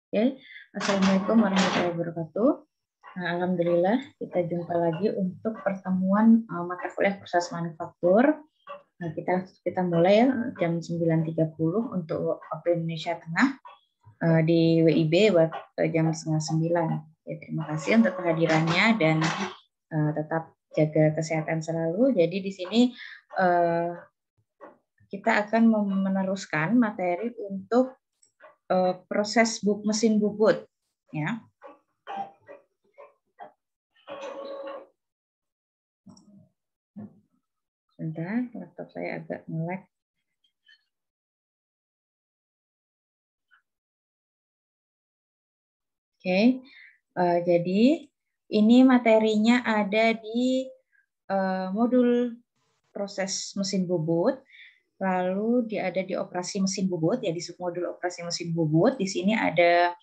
Oke, Assalamualaikum warahmatullahi wabarakatuh. Nah, alhamdulillah kita jumpa lagi untuk pertemuan mata kuliah proses manufaktur. Nah, kita mulai ya jam 9.30 untuk waktu Indonesia Tengah di WIB jam setengah 9. Ya, terima kasih untuk kehadirannya dan tetap jaga kesehatan selalu. Jadi di sini kita akan meneruskan materi untuk proses mesin bubut, ya. Sebentar, laptop saya agak nge-lag. Oke, jadi ini materinya ada di modul proses mesin bubut, lalu dia ada di operasi mesin bubut, ya di submodul operasi mesin bubut. Di sini ada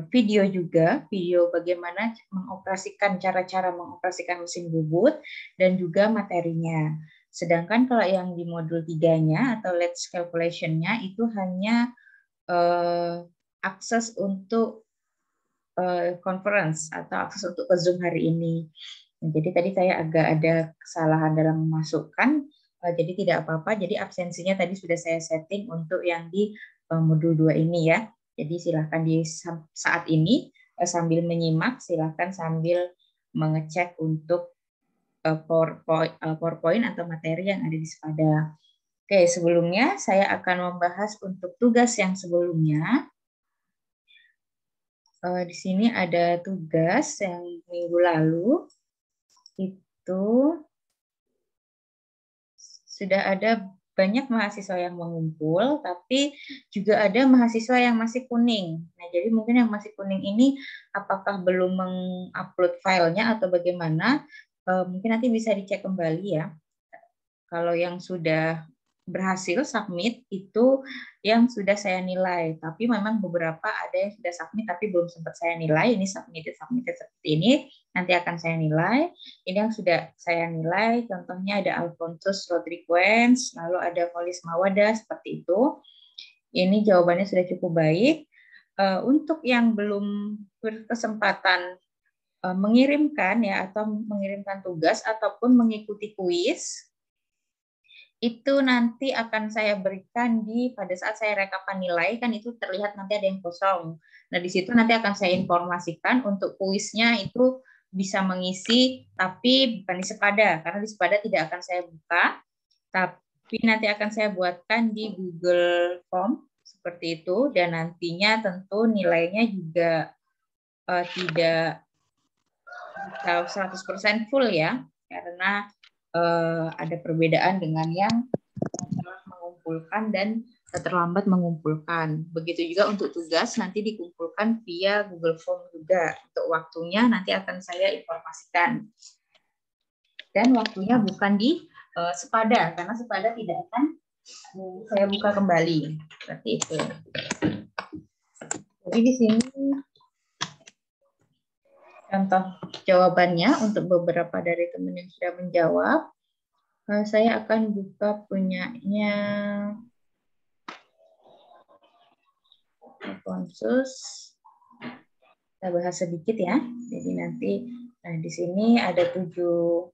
video juga, video bagaimana mengoperasikan, cara-cara mengoperasikan mesin bubut, dan juga materinya. Sedangkan kalau yang di modul 3-nya atau let's calculation-nya itu hanya akses untuk conference atau akses untuk ke Zoom hari ini. Jadi tadi saya agak ada kesalahan dalam memasukkan, jadi tidak apa-apa. Jadi absensinya tadi sudah saya setting untuk yang di modul 2 ini ya. Jadi silahkan di saat ini sambil menyimak, silahkan sambil mengecek untuk PowerPoint atau materi yang ada di Sepada. Oke, sebelumnya saya akan membahas untuk tugas yang sebelumnya. Di sini ada tugas yang minggu lalu itu sudah ada banyak mahasiswa yang mengumpul, tapi juga ada mahasiswa yang masih kuning. Nah, jadi mungkin yang masih kuning ini apakah belum mengupload filenya atau bagaimana? Mungkin nanti bisa dicek kembali ya. Kalau yang sudah berhasil submit itu yang sudah saya nilai, tapi memang beberapa ada yang sudah submit tapi belum sempat saya nilai. Ini submitted seperti ini, nanti akan saya nilai. Ini yang sudah saya nilai, contohnya ada Alphonsus Rodriguez, lalu ada Polis Mawada, seperti itu. Ini jawabannya sudah cukup baik. Untuk yang belum berkesempatan mengirimkan ya atau mengirimkan tugas ataupun mengikuti kuis, itu nanti akan saya berikan pada saat saya rekapan nilai, kan itu terlihat nanti ada yang kosong. Nah, di situ nanti akan saya informasikan untuk kuisnya itu bisa mengisi, tapi bukan di Sepada, karena di Sepada tidak akan saya buka, tapi nanti akan saya buatkan di Google Form, seperti itu, dan nantinya tentu nilainya juga tidak 100% full ya, karena ada perbedaan dengan yang telah mengumpulkan dan terlambat mengumpulkan. Begitu juga untuk tugas nanti dikumpulkan via Google Form juga. Untuk waktunya nanti akan saya informasikan. Dan waktunya bukan di Sepada, karena Sepada tidak akan saya buka kembali. Seperti itu. Jadi di sini contoh jawabannya untuk beberapa dari teman yang sudah menjawab. Saya akan buka punyanya Alphonsus. Kita bahas sedikit ya. Jadi nanti di sini ada 7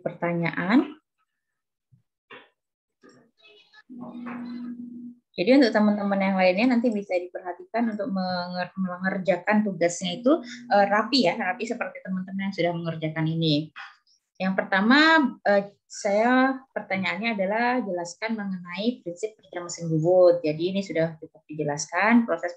pertanyaan. Jadi untuk teman-teman yang lainnya nanti bisa diperhatikan untuk mengerjakan tugasnya itu rapi ya, rapi seperti teman-teman yang sudah mengerjakan ini. Yang pertama, pertanyaannya adalah jelaskan mengenai prinsip kerja mesin bubut. Jadi ini sudah cukup dijelaskan, proses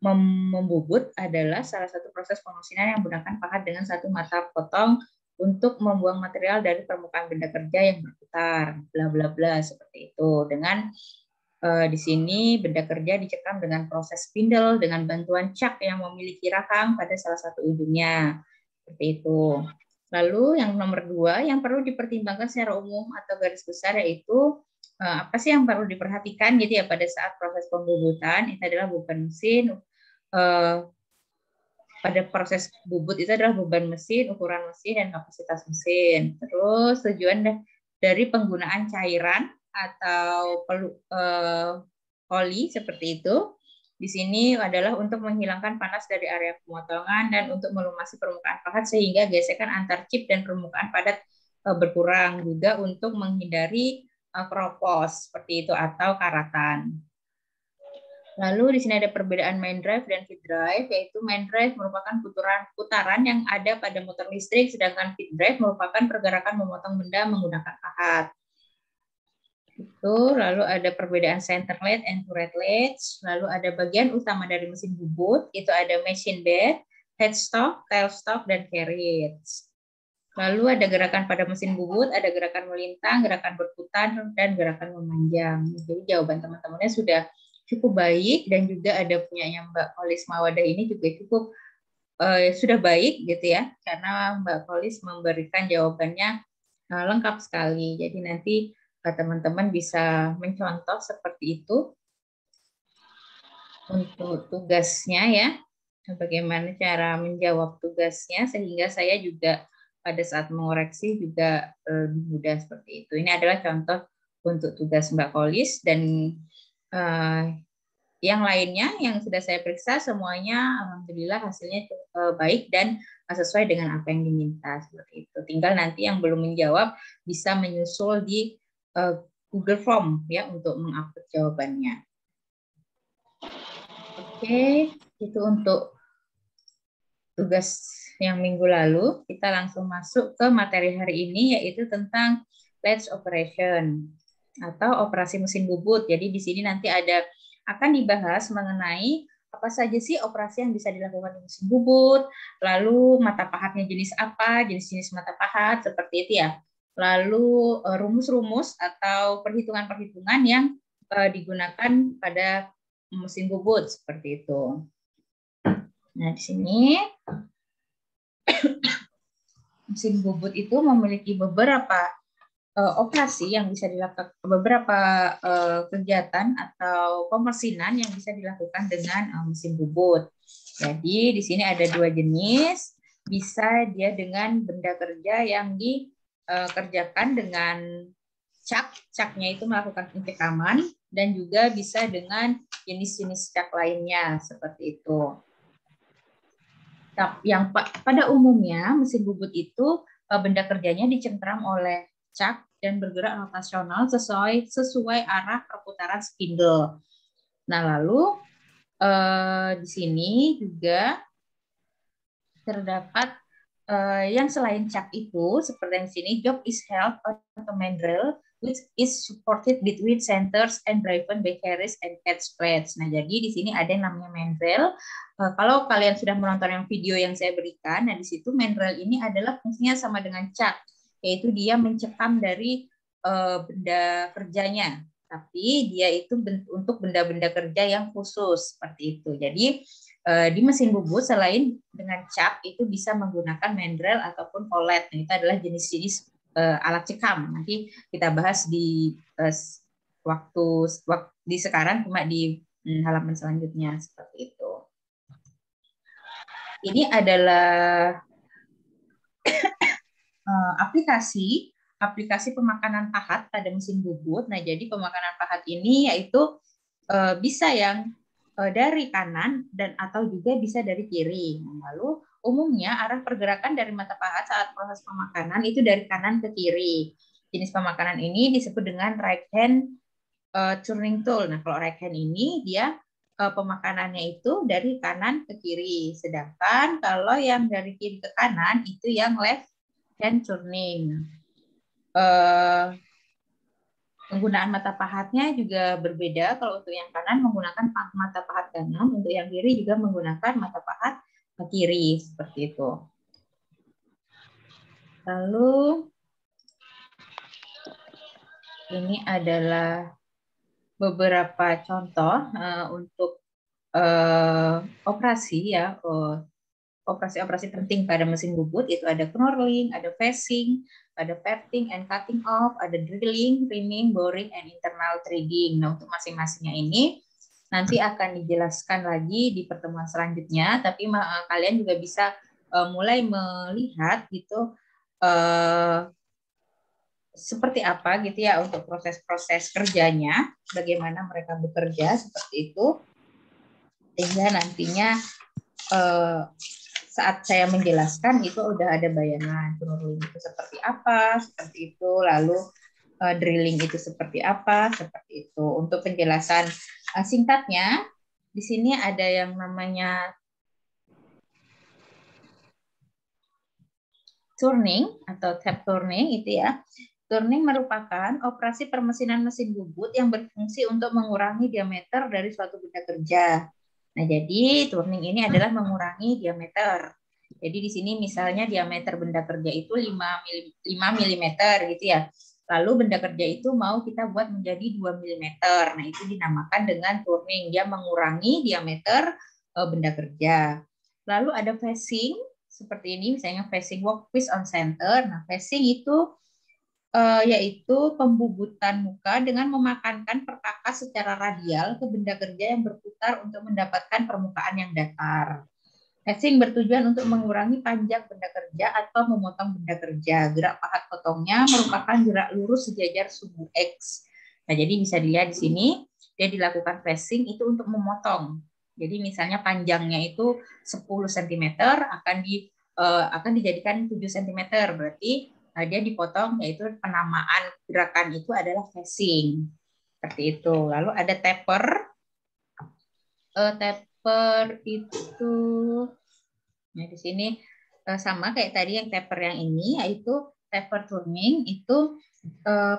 membubut adalah salah satu proses pemesinan yang menggunakan pahat dengan satu mata potong untuk membuang material dari permukaan benda kerja yang berputar, bla bla bla, seperti itu. Dengan di sini benda kerja dicekam dengan proses spindle dengan bantuan cak yang memiliki rahang pada salah satu ujungnya, seperti itu. Lalu yang nomor 2 yang perlu dipertimbangkan secara umum atau garis besar yaitu apa sih yang perlu diperhatikan gitu ya pada saat proses pembubutan. Itu adalah bukan mesin, pada proses bubut itu adalah beban mesin, ukuran mesin, dan kapasitas mesin. Terus tujuan dari penggunaan cairan atau oli seperti itu di sini adalah untuk menghilangkan panas dari area pemotongan dan untuk melumasi permukaan pahat sehingga gesekan antar chip dan permukaan padat berkurang, juga untuk menghindari keropos seperti itu atau karatan. Lalu di sini ada perbedaan main drive dan feed drive, yaitu main drive merupakan putaran yang ada pada motor listrik, sedangkan feed drive merupakan pergerakan memotong benda menggunakan pahat. Itu, lalu ada perbedaan center latch and turret latch, lalu ada bagian utama dari mesin bubut, itu ada machine bed, headstock, tailstock, dan carriage. Lalu ada gerakan pada mesin bubut, ada gerakan melintang, gerakan berputar, dan gerakan memanjang. Jadi jawaban teman-temannya sudah cukup baik, dan juga ada punyanya Mbak Kolis Mawadah ini juga cukup sudah baik gitu ya, karena Mbak Kolis memberikan jawabannya lengkap sekali. Jadi nanti teman-teman bisa mencontoh seperti itu untuk tugasnya ya, bagaimana cara menjawab tugasnya sehingga saya juga pada saat mengoreksi juga lebih mudah seperti itu. Ini adalah contoh untuk tugas Mbak Kolis, dan yang lainnya yang sudah saya periksa semuanya alhamdulillah hasilnya baik dan sesuai dengan apa yang diminta seperti itu. Tinggal nanti yang belum menjawab bisa menyusul di Google Form ya untuk mengupload jawabannya. Oke, itu untuk tugas yang minggu lalu. Kita langsung masuk ke materi hari ini, yaitu tentang latch operation atau operasi mesin bubut. Jadi di sini nanti akan dibahas mengenai apa saja sih operasi yang bisa dilakukan di mesin bubut, lalu mata pahatnya jenis apa, jenis-jenis mata pahat seperti itu ya. Lalu rumus-rumus atau perhitungan-perhitungan yang digunakan pada mesin bubut seperti itu. Nah, di sini mesin bubut itu memiliki beberapa operasi yang bisa dilakukan, beberapa kegiatan atau pemesinan yang bisa dilakukan dengan mesin bubut. Jadi di sini ada dua jenis, bisa dia dengan benda kerja yang dikerjakan dengan caknya itu melakukan pencekaman, dan juga bisa dengan jenis-jenis cak lainnya seperti itu. Yang pada umumnya mesin bubut itu benda kerjanya dicengkram oleh cak dan bergerak rotasional sesuai arah perputaran spindle. Nah, lalu di sini juga terdapat yang selain cak itu, seperti yang sini, job is held on the mandrel which is supported between centers and driven by carriage and catch plates. Nah, jadi di sini ada yang namanya mandrel. Kalau kalian sudah menonton yang video yang saya berikan, nah di situ mandrel ini adalah fungsinya sama dengan cak, yaitu dia mencekam dari benda kerjanya, tapi dia itu untuk benda-benda kerja yang khusus seperti itu. Jadi di mesin bubut selain dengan cak itu bisa menggunakan mandrel ataupun collet. Nah, itu adalah jenis-jenis alat cekam. Nanti kita bahas di waktu di sekarang, cuma di halaman selanjutnya seperti itu. Ini adalah aplikasi pemakanan pahat pada mesin bubut. Nah, jadi pemakanan pahat ini yaitu bisa yang dari kanan dan atau juga bisa dari kiri. Lalu umumnya arah pergerakan dari mata pahat saat proses pemakanan itu dari kanan ke kiri. Jenis pemakanan ini disebut dengan right hand turning tool. Nah, kalau right hand ini dia pemakanannya itu dari kanan ke kiri. Sedangkan kalau yang dari kiri ke kanan itu yang left hand turning. Penggunaan mata pahatnya juga berbeda. Kalau untuk yang kanan menggunakan mata pahat kanan, untuk yang kiri juga menggunakan mata pahat kiri seperti itu. Lalu ini adalah beberapa contoh untuk operasi ya, operasi-operasi penting pada mesin bubut. Itu ada knurling, ada facing, ada petting and cutting off, ada drilling, reaming, boring, and internal threading. Nah, untuk masing-masingnya ini nanti akan dijelaskan lagi di pertemuan selanjutnya, tapi kalian juga bisa mulai melihat gitu seperti apa gitu ya untuk proses-proses kerjanya, bagaimana mereka bekerja seperti itu, sehingga nantinya saat saya menjelaskan itu udah ada bayangan drilling itu seperti itu, lalu drilling itu seperti apa, seperti itu. Untuk penjelasan singkatnya, di sini ada yang namanya turning atau tap turning itu ya. Turning merupakan operasi permesinan mesin bubut yang berfungsi untuk mengurangi diameter dari suatu benda kerja. Nah, jadi turning ini adalah mengurangi diameter. Jadi di sini misalnya diameter benda kerja itu 5 mm gitu ya. Lalu benda kerja itu mau kita buat menjadi 2 mm. Nah, itu dinamakan dengan turning. Dia mengurangi diameter benda kerja. Lalu ada facing seperti ini, misalnya facing workpiece on center. Nah, facing itu yaitu pembubutan muka dengan memakankan perkakas secara radial ke benda kerja yang berputar untuk mendapatkan permukaan yang datar. Facing bertujuan untuk mengurangi panjang benda kerja atau memotong benda kerja. Gerak pahat potongnya merupakan gerak lurus sejajar subuh X. Nah, jadi bisa dilihat di sini, dia dilakukan facing itu untuk memotong. Jadi misalnya panjangnya itu 10 cm akan dijadikan 7 cm. Berarti dia dipotong, yaitu penamaan gerakan itu adalah facing. Seperti itu. Lalu ada taper. Taper itu, nah di sini sama kayak tadi yang taper yang ini, yaitu taper turning itu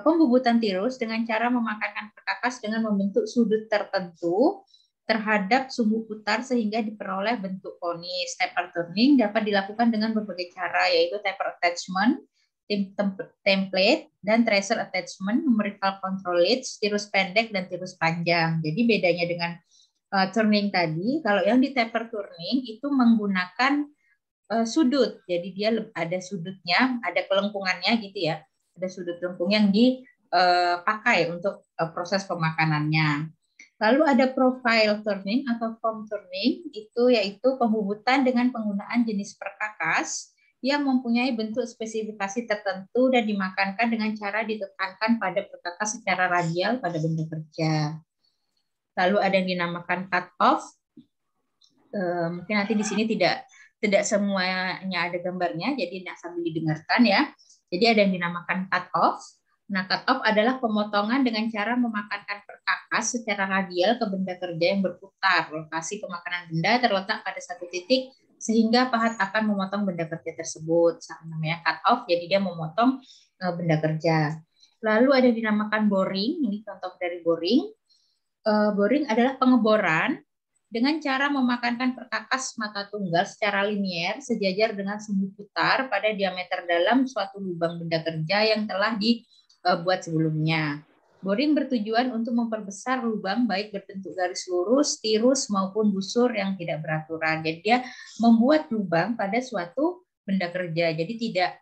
pembubutan tirus dengan cara memakankan perkakas dengan membentuk sudut tertentu terhadap sumbu putar sehingga diperoleh bentuk konis. Taper turning dapat dilakukan dengan berbagai cara, yaitu taper attachment, template, dan tracer attachment, numerical control leads, tirus pendek, dan tirus panjang. Jadi bedanya dengan turning tadi, kalau yang di taper turning itu menggunakan sudut. Jadi dia ada sudutnya, ada kelengkungannya gitu ya. Ada sudut lengkung yang dipakai untuk proses pemakanannya. Lalu ada profile turning atau form turning, itu yaitu pembubutan dengan penggunaan jenis perkakas yang mempunyai bentuk spesifikasi tertentu dan dimakankan dengan cara ditekankan pada perkakas secara radial pada benda kerja. Lalu ada yang dinamakan cut off. Mungkin nanti di sini tidak semuanya ada gambarnya, jadi sambil didengarkan ya. Jadi ada yang dinamakan cut off. Nah, cut off adalah pemotongan dengan cara memakankan perkakas secara radial ke benda kerja yang berputar. Lokasi pemakanan benda terletak pada satu titik sehingga pahat akan memotong benda kerja tersebut. Namanya cut off, jadi dia memotong benda kerja. Lalu ada yang dinamakan boring. Ini contoh dari boring. Boring adalah pengeboran dengan cara memakankan perkakas mata tunggal secara linier sejajar dengan sumbu putar pada diameter dalam suatu lubang benda kerja yang telah dibuat sebelumnya. Boring bertujuan untuk memperbesar lubang baik berbentuk garis lurus, tirus maupun busur yang tidak beraturan. Jadi dia membuat lubang pada suatu benda kerja. Jadi tidak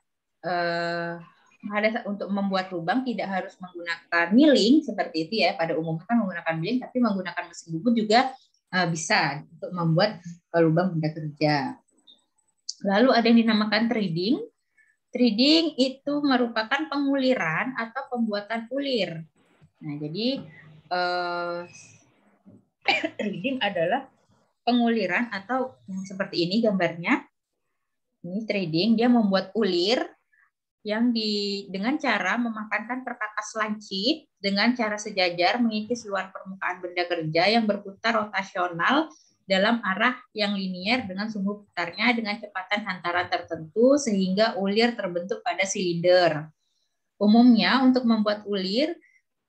untuk membuat lubang tidak harus menggunakan milling seperti itu ya. Pada umumnya kan menggunakan milling, tapi menggunakan mesin bubut juga bisa untuk membuat lubang benda kerja. Lalu ada yang dinamakan threading. Threading itu merupakan penguliran atau pembuatan ulir. Nah, jadi threading adalah penguliran atau seperti ini gambarnya. Ini threading, dia membuat ulir yang dengan cara memakankan perkakas lancip dengan cara sejajar mengikis luar permukaan benda kerja yang berputar rotasional dalam arah yang linier dengan sumbu putarnya dengan kecepatan hantaran tertentu sehingga ulir terbentuk pada silinder. Umumnya untuk membuat ulir,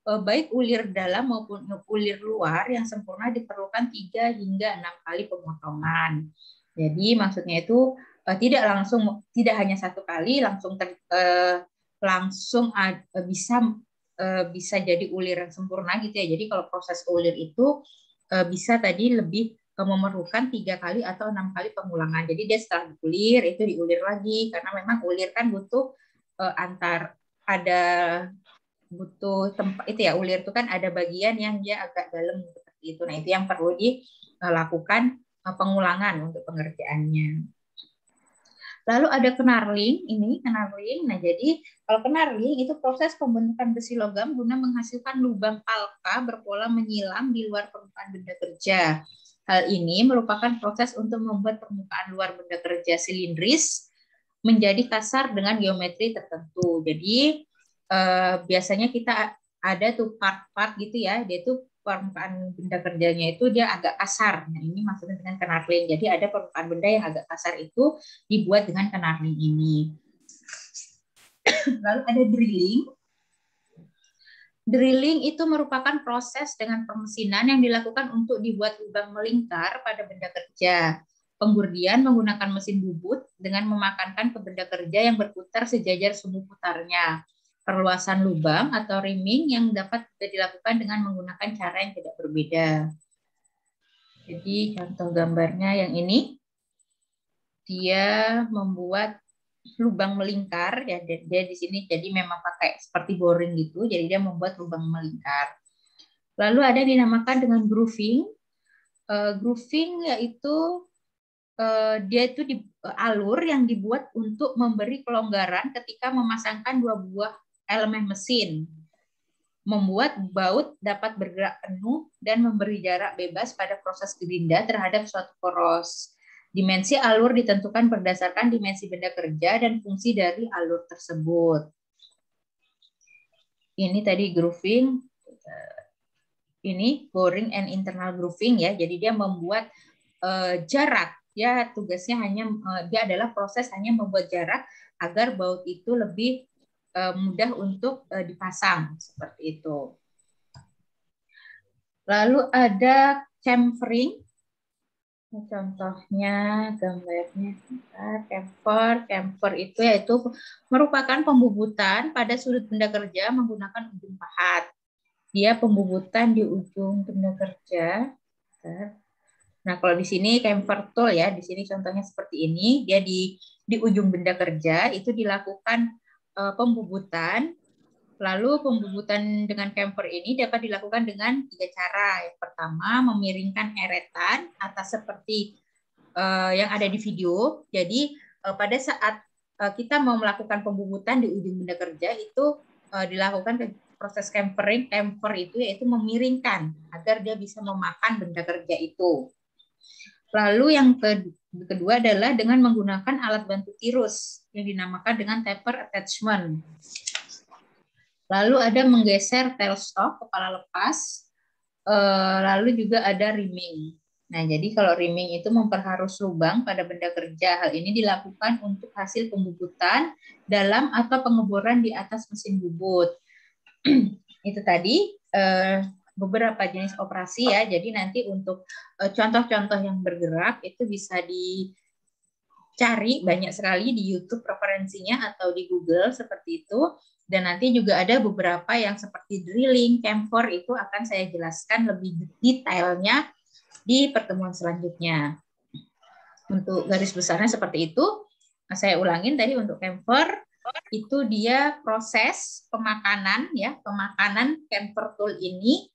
baik ulir dalam maupun ulir luar yang sempurna diperlukan 3 hingga 6 kali pemotongan. Jadi maksudnya itu tidak hanya satu kali langsung bisa jadi ulir yang sempurna gitu ya. Jadi kalau proses ulir itu bisa tadi lebih memerlukan 3 kali atau 6 kali pengulangan. Jadi dia setelah diulir itu diulir lagi karena memang ulir kan butuh butuh tempat itu ya, ulir itu kan ada bagian yang dia agak dalam itu. Nah, itu yang perlu dilakukan pengulangan untuk pengerjaannya. Lalu ada knurling, ini knurling. Nah, jadi kalau knurling itu proses pembentukan besi logam guna menghasilkan lubang palka berpola menyilang di luar permukaan benda kerja. Hal ini merupakan proses untuk membuat permukaan luar benda kerja silindris menjadi kasar dengan geometri tertentu. Jadi biasanya kita ada tuh part-part gitu ya, dia tuh permukaan benda kerjanya itu dia agak kasar. Nah, ini maksudnya dengan knurling. Jadi ada permukaan benda yang agak kasar itu dibuat dengan knurling ini. Lalu ada drilling. Drilling itu merupakan proses dengan permesinan yang dilakukan untuk dibuat lubang melingkar pada benda kerja. Penggurdian menggunakan mesin bubut dengan memakankan ke benda kerja yang berputar sejajar sumbu putarnya. Perluasan lubang atau rimming yang dapat dilakukan dengan menggunakan cara yang tidak berbeda. Jadi contoh gambarnya yang ini, dia membuat lubang melingkar ya, dia di sini jadi memang pakai seperti boring gitu, jadi dia membuat lubang melingkar. Lalu ada yang dinamakan dengan grooving. Grooving yaitu dia itu alur yang dibuat untuk memberi kelonggaran ketika memasangkan dua buah elemen mesin, membuat baut dapat bergerak penuh dan memberi jarak bebas pada proses gerinda terhadap suatu poros. Dimensi alur ditentukan berdasarkan dimensi benda kerja dan fungsi dari alur tersebut. Ini tadi grooving, ini boring and internal grooving ya. Jadi dia membuat jarak. Ya tugasnya hanya dia adalah proses hanya membuat jarak agar baut itu lebih mudah untuk dipasang seperti itu. Lalu ada chamfering. Contohnya gambarnya camfer itu yaitu merupakan pembubutan pada sudut benda kerja menggunakan ujung pahat. Dia pembubutan di ujung benda kerja. Nah, kalau di sini camfer tool ya, di sini contohnya seperti ini, dia di ujung benda kerja itu dilakukan pembubutan. Lalu pembubutan dengan camfer ini dapat dilakukan dengan 3 cara. Yang pertama, memiringkan eretan atas seperti yang ada di video. Jadi pada saat kita mau melakukan pembubutan di ujung benda kerja itu dilakukan proses camfer itu yaitu memiringkan agar dia bisa memakan benda kerja itu. Lalu yang kedua adalah dengan menggunakan alat bantu tirus yang dinamakan dengan taper attachment. Lalu ada menggeser tailstock, kepala lepas. Lalu juga ada rimming. Nah, jadi kalau rimming itu memperharus lubang pada benda kerja. Hal ini dilakukan untuk hasil pembubutan dalam atau pengeboran di atas mesin bubut. Itu tadi beberapa jenis operasi ya. Jadi nanti untuk contoh-contoh yang bergerak itu bisa dicari banyak sekali di YouTube referensinya atau di Google seperti itu. Dan nanti juga ada beberapa yang seperti drilling, camfer itu akan saya jelaskan lebih detailnya di pertemuan selanjutnya. Untuk garis besarnya seperti itu. Saya ulangin tadi untuk camfer itu dia proses pemakanan ya, pemakanan camfer tool ini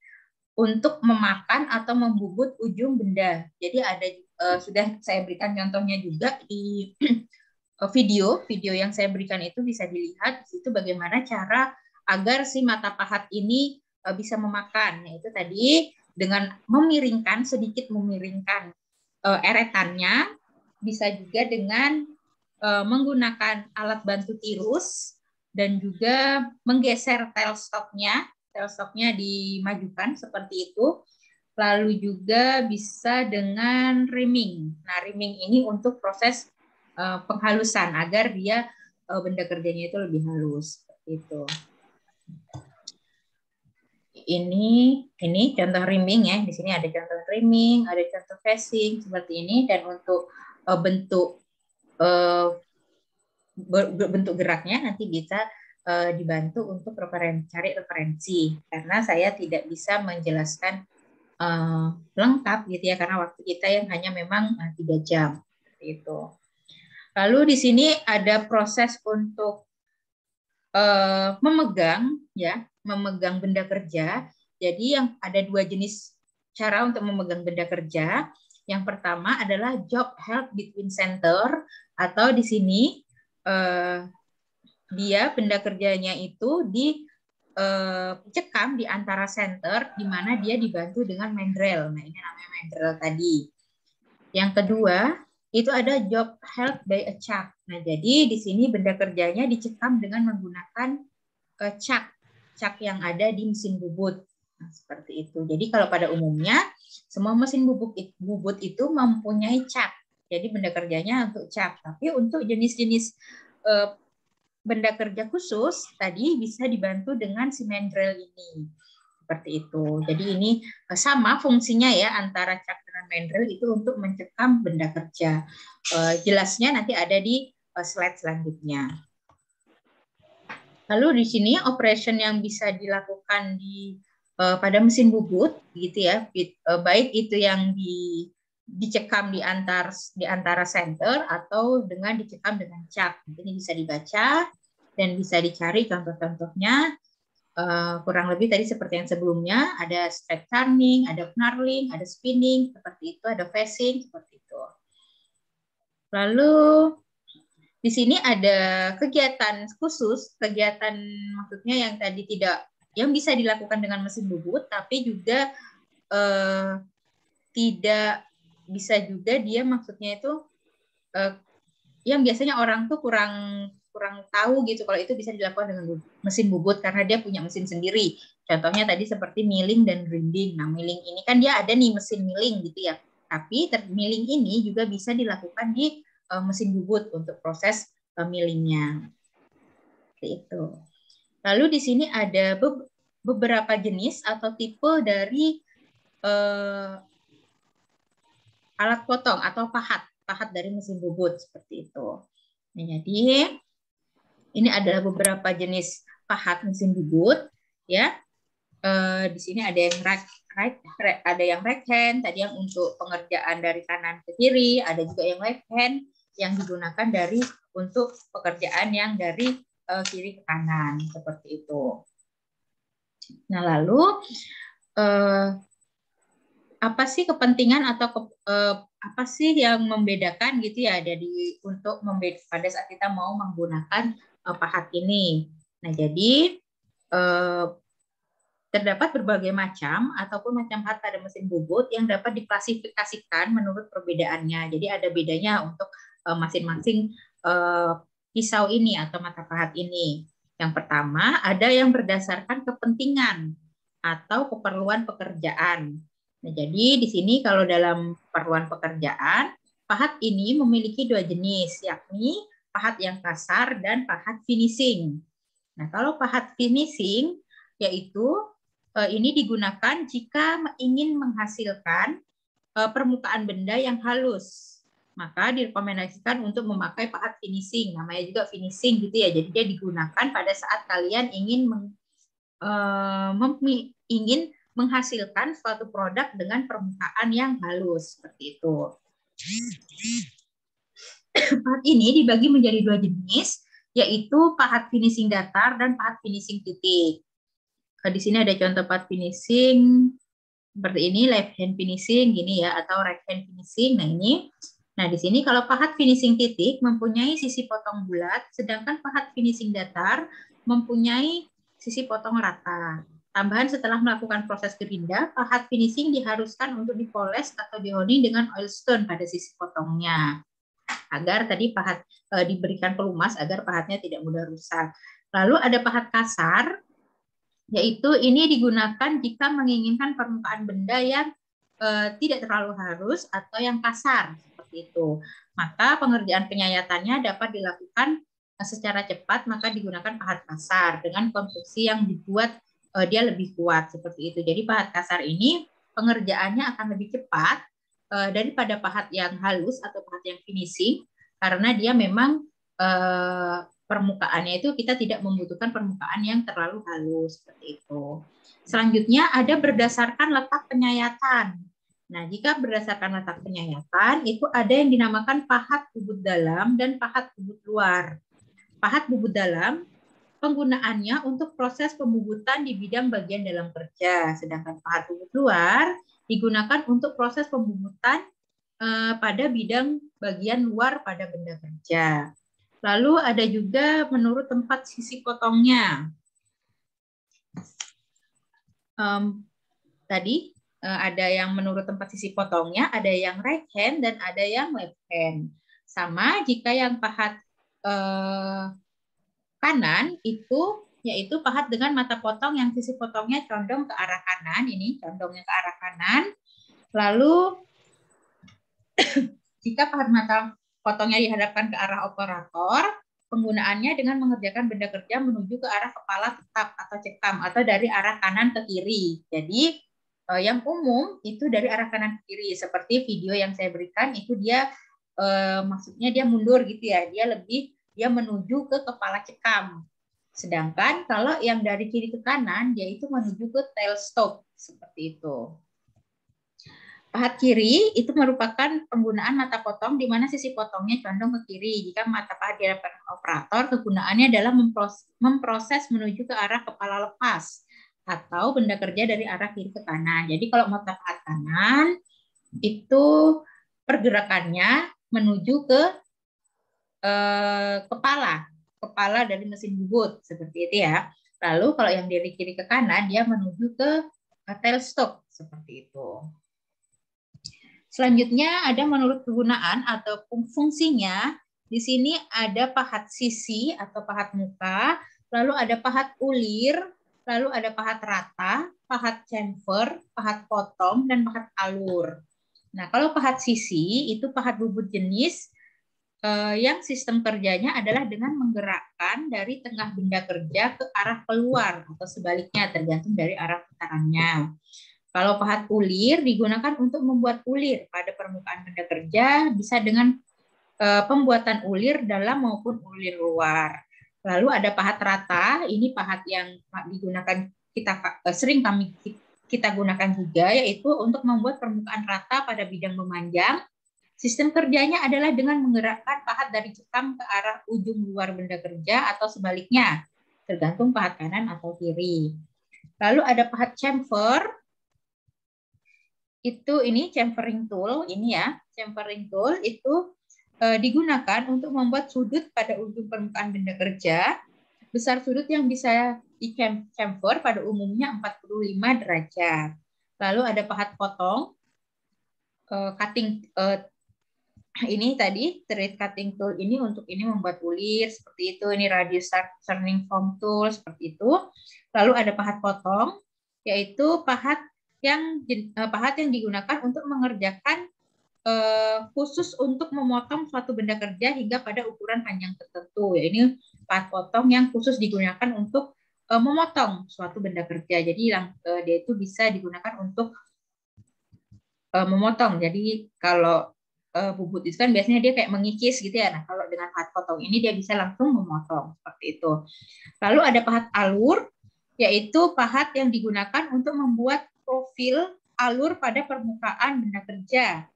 untuk memakan atau membubut ujung benda. Jadi ada sudah saya berikan contohnya juga di video yang saya berikan itu bisa dilihat di situ bagaimana cara agar si mata pahat ini bisa memakan. Itu tadi dengan memiringkan sedikit memiringkan eretannya, bisa juga dengan menggunakan alat bantu tirus dan juga menggeser tailstocknya dimajukan seperti itu. Lalu juga bisa dengan rimming. Nah, rimming ini untuk proses penghalusan agar dia benda kerjanya itu lebih halus seperti itu. Ini contoh rimming ya. Di sini ada contoh rimming, ada contoh facing seperti ini, dan untuk bentuk geraknya nanti bisa dibantu untuk cari referensi karena saya tidak bisa menjelaskan lengkap gitu ya karena waktu kita yang hanya memang 3 jam itu. Lalu di sini ada proses untuk memegang benda kerja. Jadi yang ada 2 jenis cara untuk memegang benda kerja. Yang pertama adalah job held between center, atau di sini dia benda kerjanya itu dicekam di antara center, di mana dia dibantu dengan mandrel. Nah, ini namanya mandrel tadi. Yang kedua, itu ada job held by a chuck. Nah, jadi di sini benda kerjanya dicekam dengan menggunakan chuck yang ada di mesin bubut. Nah, seperti itu. Jadi kalau pada umumnya semua mesin bubut itu mempunyai chuck. Jadi benda kerjanya untuk chuck. Tapi untuk jenis-jenis benda kerja khusus tadi bisa dibantu dengan si mandrel ini. Seperti itu. Jadi ini sama fungsinya ya antara chuck dengan mandrel itu untuk mencekam benda kerja. Jelasnya nanti ada di slide selanjutnya. Lalu di sini operation yang bisa dilakukan pada mesin bubut gitu ya, baik itu yang dicekam di antara center atau dengan dicekam dengan chuck. Ini bisa dibaca dan bisa dicari contoh-contohnya. Kurang lebih tadi seperti yang sebelumnya, ada straight turning, ada knurling, ada spinning, seperti itu, ada facing, seperti itu. Lalu di sini ada kegiatan khusus, kegiatan maksudnya yang tadi yang bisa dilakukan dengan mesin bubut, tapi juga tidak bisa juga dia maksudnya itu yang biasanya orang tuh kurang tahu gitu kalau itu bisa dilakukan dengan mesin bubut karena dia punya mesin sendiri. Contohnya tadi seperti milling dan grinding. Nah, milling ini kan dia ada nih mesin milling gitu ya. Tapi milling ini juga bisa dilakukan di mesin bubut untuk proses millingnya. Seperti itu. Lalu di sini ada beberapa jenis atau tipe dari alat potong atau pahat dari mesin bubut seperti itu. Nah, jadi ini adalah beberapa jenis pahat mesin bubut ya. Di sini ada yang ada yang right hand tadi yang untuk pengerjaan dari kanan ke kiri, ada juga yang left hand yang digunakan untuk pekerjaan yang dari kiri ke kanan seperti itu. Nah, lalu apa sih kepentingan atau apa sih yang membedakan gitu ya untuk pada saat kita mau menggunakan pahat ini. Nah, jadi terdapat berbagai macam ataupun macam pahat pada mesin bubut yang dapat diklasifikasikan menurut perbedaannya. Jadi ada bedanya untuk masing-masing pisau ini atau mata pahat ini. Yang pertama, ada yang berdasarkan kepentingan atau keperluan pekerjaan. Nah, jadi di sini kalau dalam keperluan pekerjaan, pahat ini memiliki dua jenis, yakni pahat yang kasar dan pahat finishing. Nah, kalau pahat finishing yaitu ini digunakan jika ingin menghasilkan permukaan benda yang halus. Maka direkomendasikan untuk memakai pahat finishing. Namanya juga finishing gitu ya. Jadi dia digunakan pada saat kalian ingin menghasilkan suatu produk dengan permukaan yang halus seperti itu. Pahat ini dibagi menjadi dua jenis, yaitu pahat finishing datar dan pahat finishing titik. Di sini ada contoh pahat finishing seperti ini, left hand finishing gini ya, atau right hand finishing. Nah di sini kalau pahat finishing titik mempunyai sisi potong bulat, sedangkan pahat finishing datar mempunyai sisi potong rata. Tambahan setelah melakukan proses gerinda, pahat finishing diharuskan untuk dipoles atau dihoning dengan oil stone pada sisi potongnya, agar tadi pahat diberikan pelumas agar pahatnya tidak mudah rusak. Lalu ada pahat kasar, yaitu ini digunakan jika menginginkan permukaan benda yang tidak terlalu halus atau yang kasar seperti itu. Maka pengerjaan penyayatannya dapat dilakukan secara cepat, maka digunakan pahat kasar dengan konstruksi yang dibuat dia lebih kuat seperti itu. Jadi pahat kasar ini pengerjaannya akan lebih cepat daripada pahat yang halus atau pahat yang finishing, karena dia memang permukaannya itu kita tidak membutuhkan permukaan yang terlalu halus seperti itu. Selanjutnya ada berdasarkan letak penyayatan. Nah, jika berdasarkan letak penyayatan itu ada yang dinamakan pahat bubut dalam dan pahat bubut luar. Pahat bubut dalam penggunaannya untuk proses pembubutan di bidang bagian dalam kerja, sedangkan pahat bubut luar digunakan untuk proses pembubutan pada bidang bagian luar pada benda kerja. Lalu ada juga menurut tempat sisi potongnya. Tadi ada yang menurut tempat sisi potongnya, ada yang right hand dan ada yang left hand. Sama jika yang pahat kanan itu yaitu pahat dengan mata potong yang sisi potongnya condong ke arah kanan, ini condongnya ke arah kanan. Lalu jika pahat mata potongnya dihadapkan ke arah operator, penggunaannya dengan mengerjakan benda kerja menuju ke arah kepala tetap atau cekam atau dari arah kanan ke kiri. Jadi yang umum itu dari arah kanan ke kiri. Seperti video yang saya berikan itu dia maksudnya dia mundur gitu ya. Dia menuju ke kepala cekam. Sedangkan kalau yang dari kiri ke kanan, yaitu menuju ke tail stop, seperti itu. Pahat kiri itu merupakan penggunaan mata potong di mana sisi potongnya condong ke kiri. Jika mata pahat dihadapkan operator, kegunaannya adalah memproses menuju ke arah kepala lepas atau benda kerja dari arah kiri ke kanan. Jadi kalau mata pahat kanan, itu pergerakannya menuju ke kepala dari mesin bubut seperti itu ya. Lalu kalau yang dari kiri ke kanan dia menuju ke tail stop seperti itu. Selanjutnya ada menurut kegunaan atau fungsinya. Di sini ada pahat sisi atau pahat muka, lalu ada pahat ulir, lalu ada pahat rata, pahat chamfer, pahat potong, dan pahat alur. Nah, kalau pahat sisi itu pahat bubut jenis yang sistem kerjanya adalah dengan menggerakkan dari tengah benda kerja ke arah keluar atau sebaliknya tergantung dari arah putarannya. Kalau pahat ulir digunakan untuk membuat ulir pada permukaan benda kerja, bisa dengan pembuatan ulir dalam maupun ulir luar. Lalu ada pahat rata, ini pahat yang digunakan sering kita gunakan juga, yaitu untuk membuat permukaan rata pada bidang memanjang. Sistem kerjanya adalah dengan menggerakkan pahat dari cekam ke arah ujung luar benda kerja atau sebaliknya, tergantung pahat kanan atau kiri. Lalu ada pahat chamfer, itu ini chamfering tool, ini ya, chamfering tool itu digunakan untuk membuat sudut pada ujung permukaan benda kerja. Besar sudut yang bisa di chamfer pada umumnya 45 derajat. Lalu ada pahat potong, cutting ini tadi thread cutting tool ini untuk ini membuat ulir seperti itu. Ini radius turning form tool seperti itu. Lalu ada pahat potong, yaitu pahat yang digunakan untuk mengerjakan khusus untuk memotong suatu benda kerja hingga pada ukuran panjang tertentu. Ya, ini pahat potong yang khusus digunakan untuk memotong suatu benda kerja. Jadi dia itu bisa digunakan untuk memotong. Jadi kalau bubut itu kan biasanya dia kayak mengikis gitu ya. Nah, kalau dengan pahat potong ini dia bisa langsung memotong seperti itu. Lalu ada pahat alur, yaitu pahat yang digunakan untuk membuat profil alur pada permukaan benda kerja.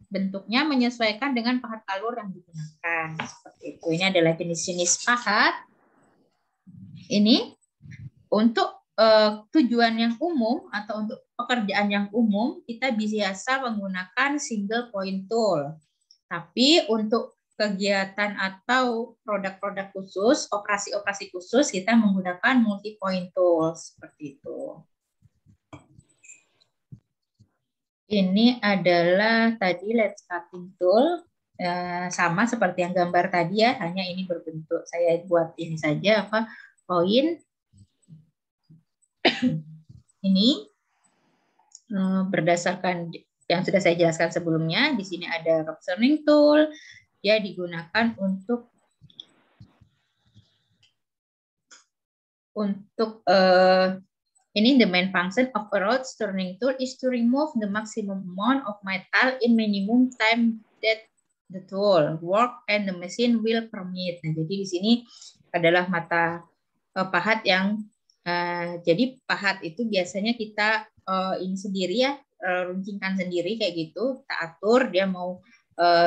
Bentuknya menyesuaikan dengan pahat alur yang digunakan. Seperti itu. Ini adalah jenis-jenis pahat. Ini untuk tujuan yang umum atau untuk pekerjaan yang umum, kita biasa menggunakan single point tool. Tapi untuk kegiatan atau produk-produk khusus, operasi-operasi khusus, kita menggunakan multi point tool seperti itu. Ini adalah tadi let's cutting tool, sama seperti yang gambar tadi ya, hanya ini berbentuk saya buat ini saja apa poin. Ini berdasarkan yang sudah saya jelaskan sebelumnya. Di sini ada rock turning tool, dia digunakan untuk ini the main function of a rod turning tool is to remove the maximum amount of metal in minimum time that the tool work and the machine will permit. Nah, jadi di sini adalah mata pahat yang jadi pahat itu biasanya kita ini sendiri ya, runcingkan sendiri kayak gitu, kita atur dia mau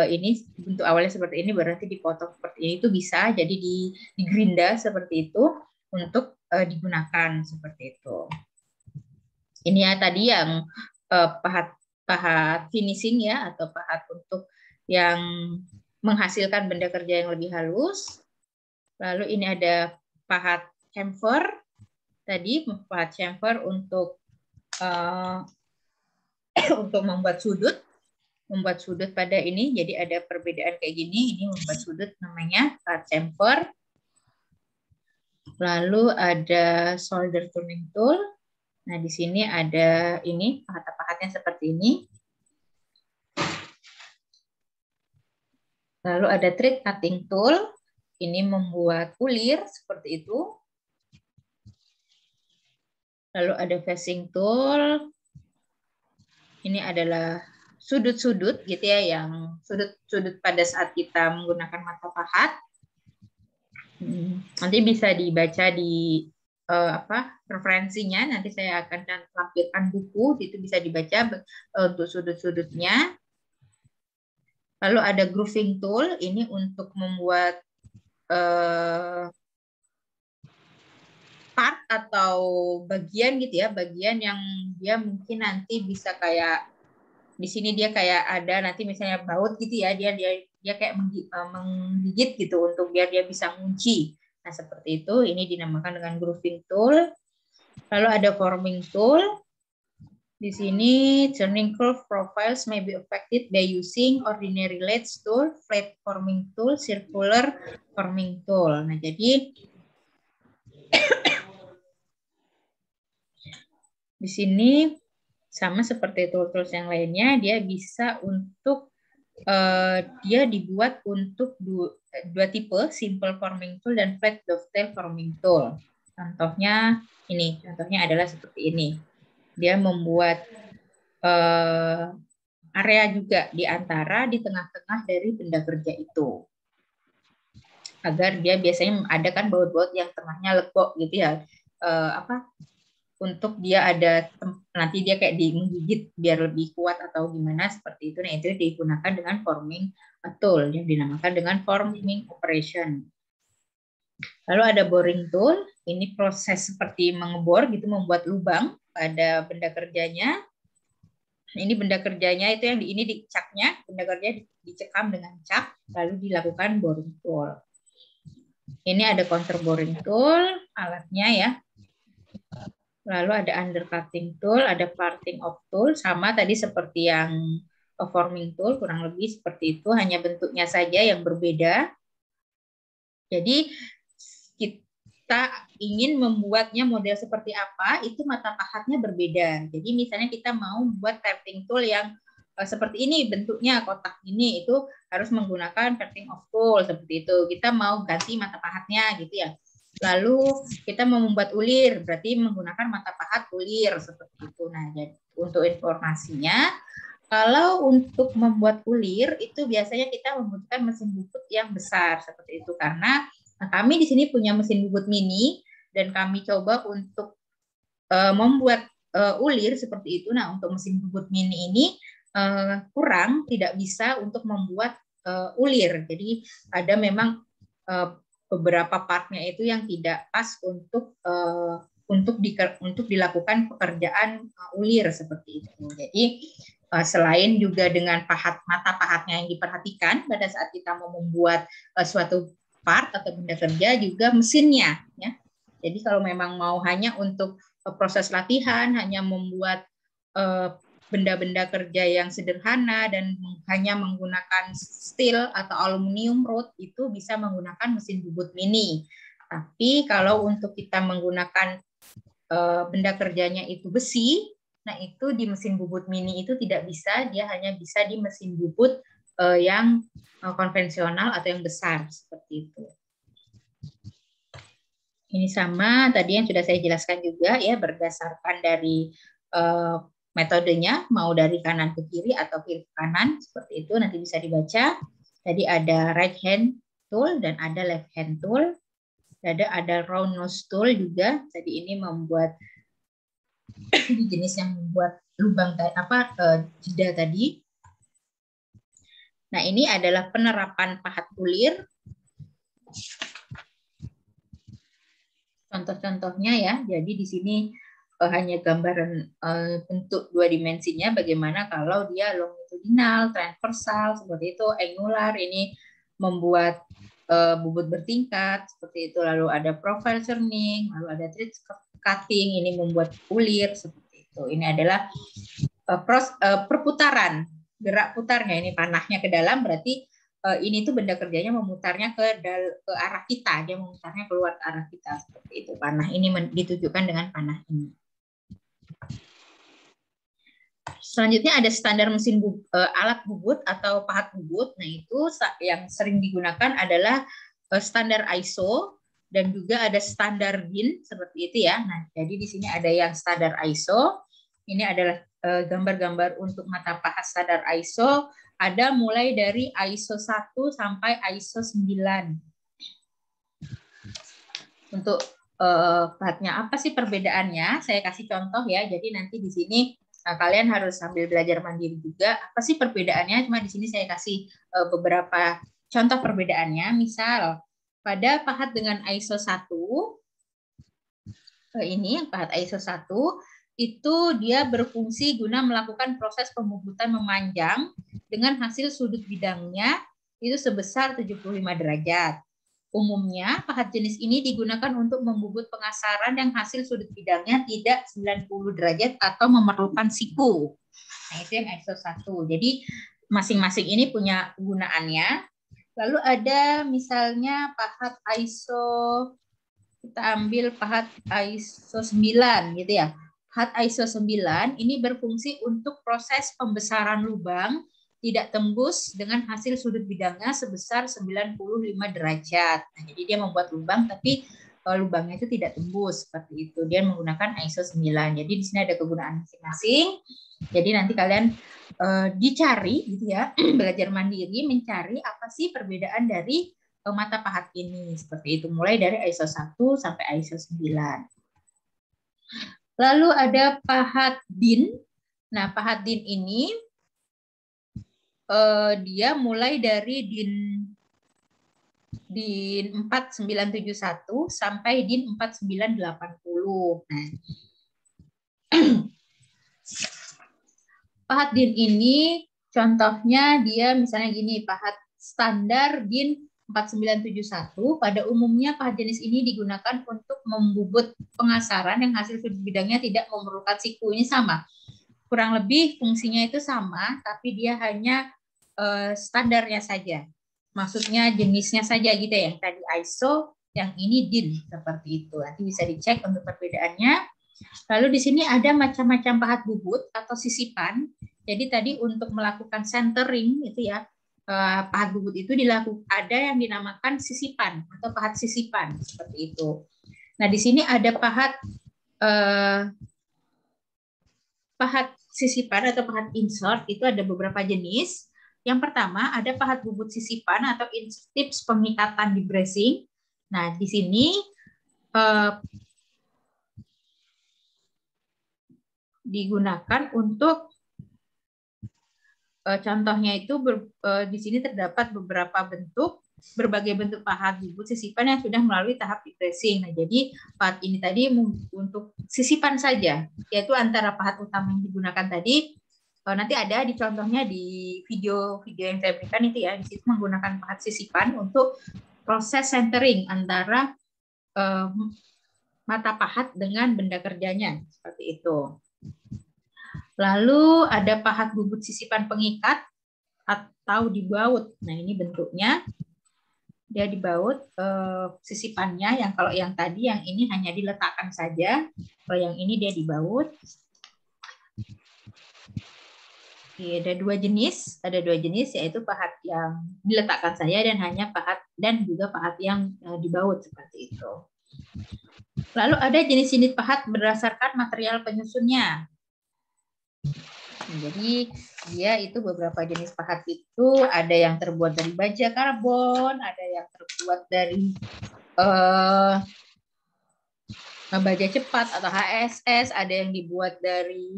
ini bentuk awalnya seperti ini berarti dipotong seperti ini, itu bisa jadi di gerinda seperti itu untuk digunakan seperti itu. Ini ya tadi yang pahat finishing ya, atau pahat untuk yang menghasilkan benda kerja yang lebih halus. Lalu ini ada pahat chamfer tadi, pahat chamfer untuk untuk membuat sudut pada ini. Jadi ada perbedaan kayak gini. Ini membuat sudut namanya pahat chamfer. Lalu ada solder turning tool. Nah, di sini ada ini pahat-pahatnya seperti ini. Lalu ada thread cutting tool. Ini membuat ulir seperti itu. Lalu ada facing tool. Ini adalah sudut-sudut gitu ya, yang sudut-sudut pada saat kita menggunakan mata pahat. Nanti bisa dibaca di referensinya. Nanti saya akan lampirkan buku, itu bisa dibaca untuk sudut-sudutnya. Lalu ada grooving tool, ini untuk membuat part atau bagian gitu ya, bagian yang dia mungkin nanti bisa kayak di sini dia kayak ada nanti misalnya baut gitu ya, dia kayak menggigit gitu untuk biar dia bisa ngunci. Nah, seperti itu, ini dinamakan dengan grooving tool. Lalu ada forming tool. Di sini turning curve profiles may be affected by using ordinary lathe tool, flat forming tool, circular forming tool. Nah, jadi di sini sama seperti tool-tools yang lainnya, dia bisa untuk dia dibuat untuk dua tipe, simple forming tool dan flat dovetail forming tool. Contohnya ini, contohnya adalah seperti ini. Dia membuat area juga di antara, di tengah-tengah dari benda kerja itu. Agar dia biasanya ada kan baut-baut yang tengahnya lekuk gitu ya. Untuk dia ada nanti dia kayak menggigit biar lebih kuat atau gimana seperti itu. Nah, itu digunakan dengan forming tool yang dinamakan dengan forming operation. Lalu ada boring tool, ini proses seperti mengebor gitu, membuat lubang pada benda kerjanya. Ini benda kerjanya itu yang ini dicaknya, benda kerja dicekam dengan cak, lalu dilakukan boring tool. Ini ada counter boring tool, alatnya ya. Lalu ada undercutting tool, ada parting of tool, sama tadi seperti yang forming tool, kurang lebih seperti itu, hanya bentuknya saja yang berbeda. Jadi kita ingin membuatnya model seperti apa, itu mata pahatnya berbeda. Jadi misalnya kita mau membuat parting tool yang seperti ini bentuknya kotak ini, itu harus menggunakan parting of tool seperti itu. Kita mau ganti mata pahatnya gitu ya. Lalu kita mau membuat ulir, berarti menggunakan mata pahat ulir seperti itu. Nah, jadi untuk informasinya, kalau untuk membuat ulir itu biasanya kita membutuhkan mesin bubut yang besar seperti itu, karena kami di sini punya mesin bubut mini dan kami coba untuk membuat ulir seperti itu. Nah, untuk mesin bubut mini ini kurang, tidak bisa untuk membuat ulir. Jadi ada memang beberapa partnya itu yang tidak pas untuk dilakukan pekerjaan ulir seperti itu. Jadi selain juga dengan mata pahatnya yang diperhatikan pada saat kita mau membuat suatu part atau benda kerja, juga mesinnya ya. Jadi kalau memang mau hanya untuk proses latihan, hanya membuat benda-benda kerja yang sederhana dan hanya menggunakan steel atau aluminium rod, itu bisa menggunakan mesin bubut mini. Tapi kalau untuk kita menggunakan benda kerjanya itu besi, nah itu di mesin bubut mini itu tidak bisa, dia hanya bisa di mesin bubut yang konvensional atau yang besar seperti itu. Ini sama tadi yang sudah saya jelaskan juga ya, berdasarkan dari metodenya, mau dari kanan ke kiri atau kiri ke kanan seperti itu, nanti bisa dibaca. Tadi ada right hand tool dan ada left hand tool. Ada round nose tool juga. Tadi ini membuat ini jenis yang membuat lubang jeda tadi. Nah, ini adalah penerapan pahat ulir. Contoh-contohnya ya. Jadi di sini hanya gambaran bentuk dua dimensinya, bagaimana kalau dia longitudinal, transversal, seperti itu, angular, ini membuat bubut bertingkat, seperti itu, lalu ada profile churning, lalu ada treat cutting, ini membuat ulir, seperti itu. Ini adalah perputaran, gerak putarnya, ini panahnya ke dalam, berarti ini tuh benda kerjanya memutarnya ke arah kita, dia memutarnya keluar ke arah kita, seperti itu. Panah ini ditujukan dengan panah ini. Selanjutnya ada standar mesin alat bubut atau pahat bubut. Nah, itu yang sering digunakan adalah standar ISO dan juga ada standar DIN, seperti itu ya. Nah, jadi di sini ada yang standar ISO. Ini adalah gambar-gambar untuk mata pahat standar ISO. Ada mulai dari ISO 1 sampai ISO 9. Untuk pahatnya apa sih perbedaannya? Saya kasih contoh ya. Jadi nanti di sini kalian harus sambil belajar mandiri juga. Apa sih perbedaannya? Cuma di sini saya kasih beberapa contoh perbedaannya. Misal pada pahat dengan ISO 1, ini pahat ISO 1, itu dia berfungsi guna melakukan proses pembubutan memanjang dengan hasil sudut bidangnya itu sebesar 75 derajat. Umumnya, pahat jenis ini digunakan untuk membubut pengasaran yang hasil sudut bidangnya tidak 90 derajat atau memerlukan siku. Nah, itu yang ISO 1. Jadi, masing-masing ini punya kegunaannya. Lalu ada misalnya pahat ISO, kita ambil pahat ISO 9 gitu ya. Pahat ISO 9 ini berfungsi untuk proses pembesaran lubang tidak tembus dengan hasil sudut bidangnya sebesar 95 derajat. Nah, jadi dia membuat lubang tapi lubangnya itu tidak tembus, seperti itu. Dia menggunakan ISO 9. Jadi di sini ada kegunaan masing-masing. Jadi nanti kalian dicari gitu ya, belajar mandiri mencari apa sih perbedaan dari mata pahat ini, seperti itu, mulai dari ISO 1 sampai ISO 9. Lalu ada pahat DIN. Nah, pahat DIN ini dia mulai dari DIN 4971 sampai DIN 4980. Nah, pahat DIN ini contohnya dia misalnya gini, pahat standar DIN 4971, pada umumnya pahat jenis ini digunakan untuk membubut pengasaran yang hasil sudut bidangnya tidak memerlukan siku. Ini sama, kurang lebih fungsinya itu sama, tapi dia hanya standarnya saja. Maksudnya jenisnya saja gitu ya. Yang tadi ISO, yang ini DIN, seperti itu. Nanti bisa dicek untuk perbedaannya. Lalu di sini ada macam-macam pahat bubut atau sisipan. Jadi tadi untuk melakukan centering itu ya, pahat bubut itu dilakukan, ada yang dinamakan sisipan atau pahat sisipan, seperti itu. Nah, di sini ada pahat sisipan atau pahat insert, itu ada beberapa jenis. Yang pertama ada pahat bubut sisipan atau tips pengikatan di bracing. Nah, di sini digunakan untuk contohnya itu di sini terdapat berbagai bentuk pahat bubut sisipan yang sudah melalui tahap depressing. Nah, jadi pahat ini tadi untuk sisipan saja, yaitu antara pahat utama yang digunakan tadi. Nanti ada di contohnya di video yang saya berikan itu ya, di situ menggunakan pahat sisipan untuk proses centering antara mata pahat dengan benda kerjanya, seperti itu. Lalu ada pahat bubut sisipan pengikat atau dibaut. Nah, ini bentuknya dia dibaut sisipannya, yang kalau yang tadi yang ini hanya diletakkan saja, kalau yang ini dia dibaut. Ada dua jenis yaitu pahat yang diletakkan saja dan hanya pahat, dan juga pahat yang dibaut, seperti itu. Lalu ada jenis-jenis pahat berdasarkan material penyusunnya. Jadi dia itu beberapa jenis pahat itu ada yang terbuat dari baja karbon, ada yang terbuat dari baja cepat atau HSS, ada yang dibuat dari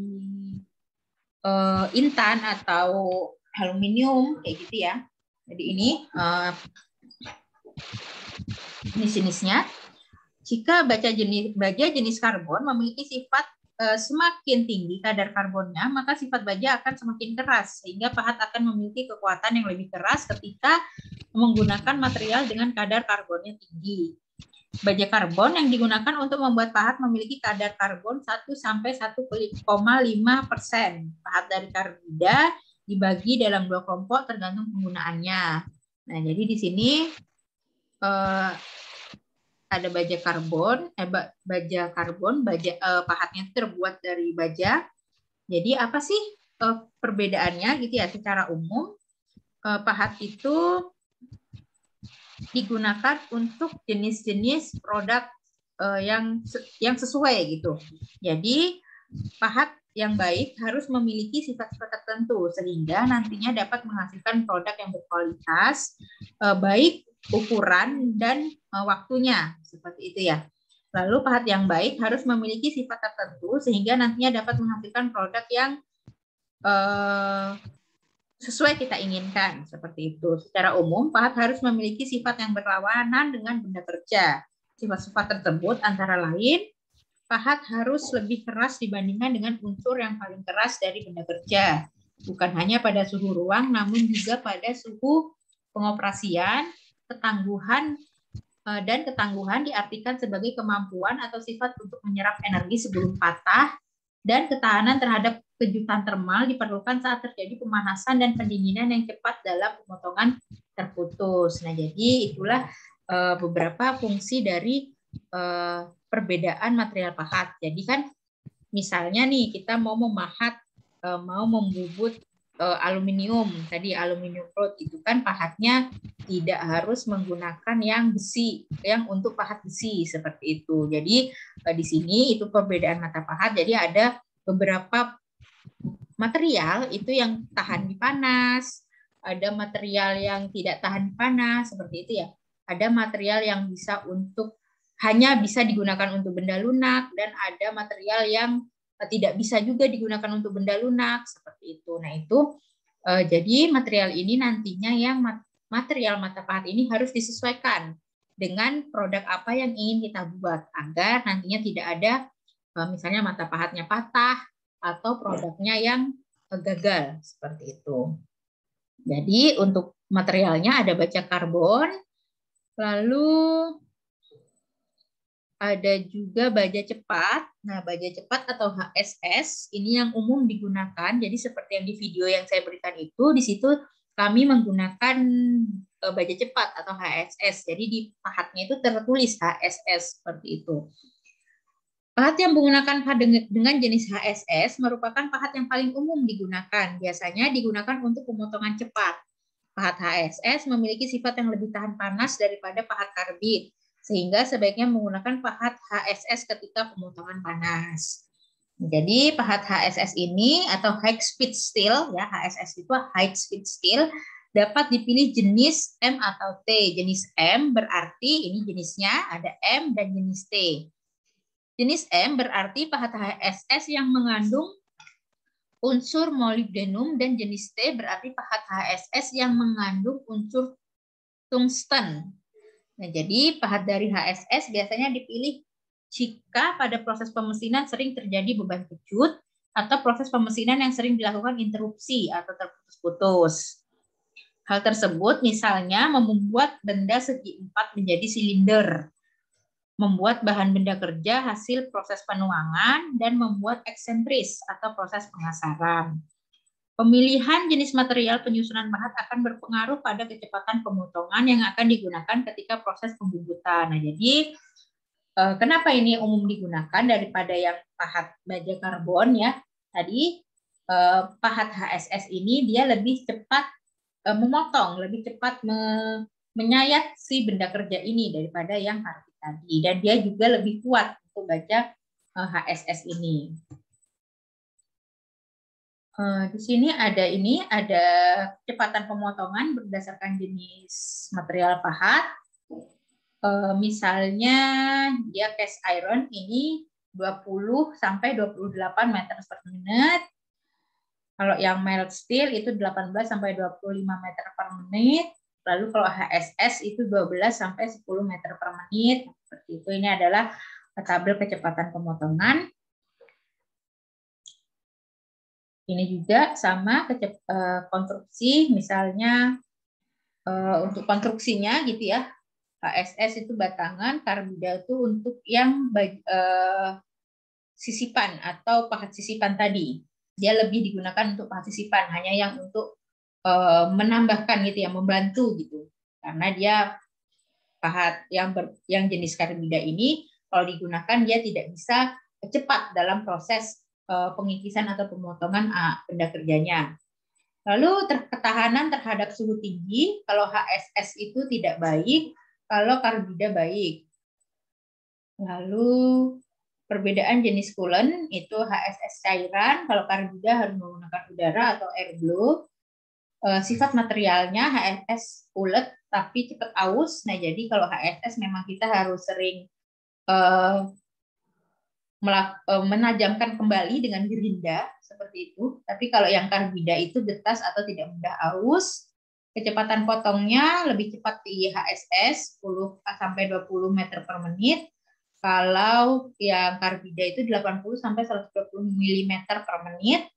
intan atau aluminium, kayak gitu ya. Jadi ini jenis-jenisnya. Jika baja jenis karbon memiliki sifat semakin tinggi kadar karbonnya, maka sifat baja akan semakin keras, sehingga pahat akan memiliki kekuatan yang lebih keras ketika menggunakan material dengan kadar karbonnya tinggi. Baja karbon yang digunakan untuk membuat pahat memiliki kadar karbon 1-1,5%. Pahat dari karbida dibagi dalam 2 kelompok tergantung penggunaannya. Nah, jadi di sini ada baja karbon, pahatnya terbuat dari baja. Jadi apa sih perbedaannya gitu ya? Secara umum pahat itu digunakan untuk jenis-jenis produk yang sesuai gitu. Jadi pahat yang baik harus memiliki sifat-sifat tertentu sehingga nantinya dapat menghasilkan produk yang berkualitas, baik ukuran dan waktunya, seperti itu ya. Lalu pahat yang baik harus memiliki sifat tertentu sehingga nantinya dapat menghasilkan produk yang sesuai kita inginkan, seperti itu. Secara umum, pahat harus memiliki sifat yang berlawanan dengan benda kerja. Sifat-sifat tersebut antara lain, pahat harus lebih keras dibandingkan dengan unsur yang paling keras dari benda kerja. Bukan hanya pada suhu ruang, namun juga pada suhu pengoperasian, ketangguhan, dan ketangguhan diartikan sebagai kemampuan atau sifat untuk menyerap energi sebelum patah, dan ketahanan terhadap kejutan termal diperlukan saat terjadi pemanasan dan pendinginan yang cepat dalam pemotongan terputus. Nah, jadi itulah beberapa fungsi dari perbedaan material pahat. Jadi kan misalnya nih kita mau memahat, mau membubut aluminium, tadi aluminium rod itu kan pahatnya tidak harus menggunakan yang besi, yang untuk pahat besi seperti itu. Jadi di sini itu perbedaan mata pahat. Jadi ada beberapa material itu yang tahan di panas, ada material yang tidak tahan di panas seperti itu ya. Ada material yang bisa hanya bisa digunakan untuk benda lunak, dan ada material yang tidak bisa juga digunakan untuk benda lunak seperti itu. Nah itu jadi material ini nantinya yang material mata pahat ini harus disesuaikan dengan produk apa yang ingin kita buat agar nantinya tidak ada misalnya mata pahatnya patah atau produknya yang gagal seperti itu. Jadi untuk materialnya ada baja karbon, lalu ada juga baja cepat. Nah, baja cepat atau HSS ini yang umum digunakan. Jadi seperti yang di video yang saya berikan itu, di situ kami menggunakan baja cepat atau HSS. Jadi di pahatnya itu tertulis HSS seperti itu. Pahat yang menggunakan dengan jenis HSS merupakan pahat yang paling umum digunakan. Biasanya digunakan untuk pemotongan cepat. Pahat HSS memiliki sifat yang lebih tahan panas daripada pahat karbid, sehingga sebaiknya menggunakan pahat HSS ketika pemotongan panas. Jadi pahat HSS ini atau high speed steel ya, HSS itu high speed steel, dapat dipilih jenis M atau T. Jenis M berarti ini jenisnya ada M dan jenis T. Jenis M berarti pahat HSS yang mengandung unsur molybdenum, dan jenis T berarti pahat HSS yang mengandung unsur tungsten. Nah, jadi pahat dari HSS biasanya dipilih jika pada proses pemesinan sering terjadi beban kejut atau proses pemesinan yang sering dilakukan interupsi atau terputus-putus. Hal tersebut misalnya membuat benda segi empat menjadi silinder, membuat bahan benda kerja hasil proses penuangan, dan membuat eksentris atau proses pengasaran. Pemilihan jenis material penyusunan pahat akan berpengaruh pada kecepatan pemotongan yang akan digunakan ketika proses pembubutan. Nah, jadi kenapa ini umum digunakan daripada yang pahat baja karbon ya? Tadi pahat HSS ini dia lebih cepat memotong, lebih cepat menyayat si benda kerja ini daripada yang karbid tadi, dan dia juga lebih kuat untuk baja HSS ini. Di sini ada kecepatan pemotongan berdasarkan jenis material pahat. Misalnya dia cast iron ini 20 sampai 28 meter per menit. Kalau yang mild steel itu 18 sampai 25 meter per menit. Lalu kalau HSS itu 12 sampai 10 meter per menit. Seperti itu. Ini adalah tabel kecepatan pemotongan. Ini juga sama konstruksi, misalnya untuk konstruksinya gitu ya. HSS itu batangan, karbida itu untuk yang sisipan atau pahat sisipan tadi. Dia lebih digunakan untuk pahat sisipan, hanya yang untuk menambahkan gitu ya, membantu gitu. Karena dia pahat yang jenis karbida ini kalau digunakan dia tidak bisa cepat dalam proses pengikisan atau pemotongan benda kerjanya. Lalu ketahanan terhadap suhu tinggi, kalau HSS itu tidak baik, kalau karbida baik. Lalu perbedaan jenis coolant itu HSS cairan, kalau karbida harus menggunakan udara atau air blow. Sifat materialnya HSS ulet tapi cepat aus. Nah, jadi kalau HSS memang kita harus sering menajamkan kembali dengan gerinda seperti itu. Tapi kalau yang karbida itu getas atau tidak mudah aus. Kecepatan potongnya lebih cepat di HSS 10 sampai 20 meter per menit. Kalau yang karbida itu 80 sampai 120 mm per menit.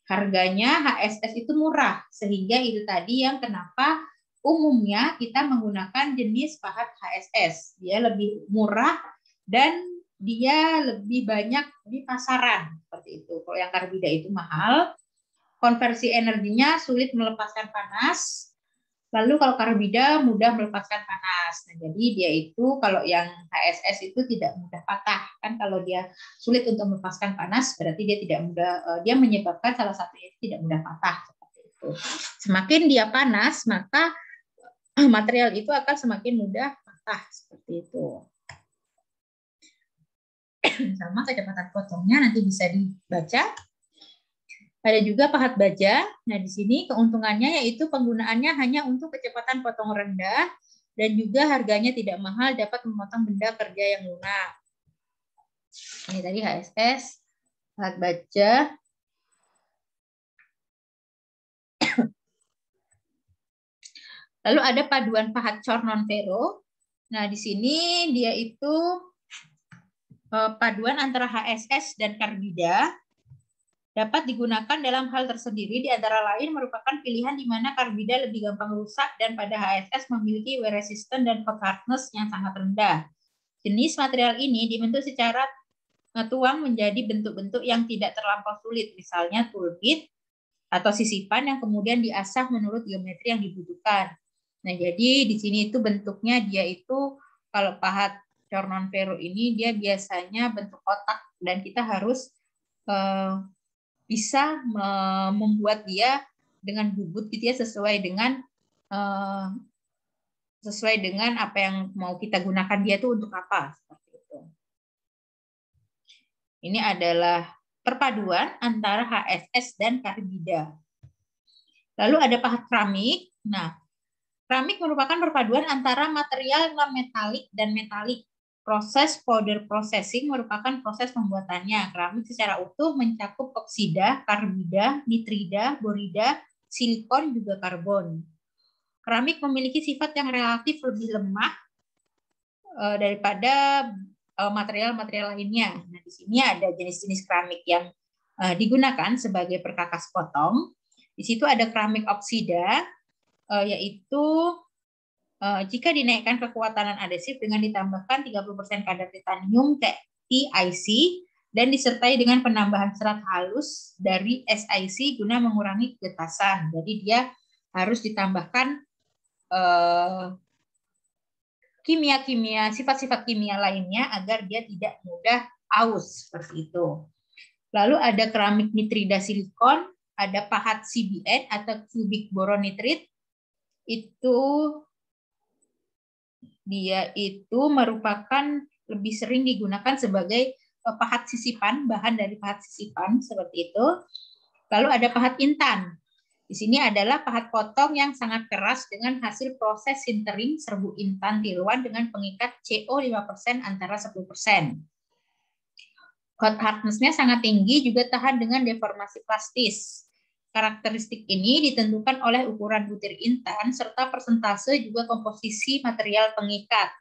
Harganya HSS itu murah, sehingga itu tadi yang kenapa umumnya kita menggunakan jenis pahat HSS. Dia lebih murah dan dia lebih banyak di pasaran seperti itu. Kalau yang karbida itu mahal, konversi energinya sulit melepaskan panas. Lalu kalau karbida mudah melepaskan panas. Nah, jadi dia itu kalau yang HSS itu tidak mudah patah. Kan kalau dia sulit untuk melepaskan panas berarti dia tidak mudah, dia menyebabkan salah satunya itu tidak mudah patah seperti itu. Semakin dia panas, maka material itu akan semakin mudah patah seperti itu. Sama kecepatan potongnya nanti bisa dibaca. Ada juga pahat baja. Nah, di sini keuntungannya yaitu penggunaannya hanya untuk kecepatan potong rendah dan juga harganya tidak mahal, dapat memotong benda kerja yang lunak. Ini tadi HSS, pahat baja. Lalu ada paduan pahat cor non ferro. Nah, di sini dia itu paduan antara HSS dan karbida. Dapat digunakan dalam hal tersendiri, di antara lain merupakan pilihan di mana karbida lebih gampang rusak dan pada HSS memiliki wear resistance dan hot hardness yang sangat rendah. Jenis material ini dibentuk secara tuang menjadi bentuk-bentuk yang tidak terlampau sulit, misalnya tool bit atau sisipan yang kemudian diasah menurut geometri yang dibutuhkan. Nah, jadi di sini itu bentuknya dia itu kalau pahat cor non ferro ini dia biasanya bentuk kotak dan kita harus bisa membuat dia dengan bubut gitu ya sesuai dengan apa yang mau kita gunakan dia itu untuk apa seperti itu. Ini adalah perpaduan antara HSS dan karbida. Lalu ada pahat keramik. Nah, keramik merupakan perpaduan antara material non metalik dan metalik. Proses powder processing merupakan proses pembuatannya. Keramik secara utuh mencakup oksida, karbida, nitrida, borida, silikon, juga karbon. Keramik memiliki sifat yang relatif lebih lemah daripada material-material lainnya. Nah, di sini ada jenis-jenis keramik yang digunakan sebagai perkakas potong. Di situ ada keramik oksida, yaitu jika dinaikkan kekuatan adhesif dengan ditambahkan 30% kadar titanium TiC dan disertai dengan penambahan serat halus dari SiC guna mengurangi kegetasan. Jadi dia harus ditambahkan kimia-kimia, sifat-sifat kimia lainnya agar dia tidak mudah aus seperti itu. Lalu ada keramik nitrida silikon, ada pahat CBN atau cubic boron nitride. Dia itu merupakan lebih sering digunakan sebagai pahat sisipan, bahan dari pahat sisipan seperti itu. Lalu ada pahat intan. Di sini adalah pahat potong yang sangat keras dengan hasil proses sintering serbuk intan tiruan dengan pengikat CO 5% antara 10%. Hot hardness-nya sangat tinggi, juga tahan dengan deformasi plastis. Karakteristik ini ditentukan oleh ukuran butir intan serta persentase juga komposisi material pengikat.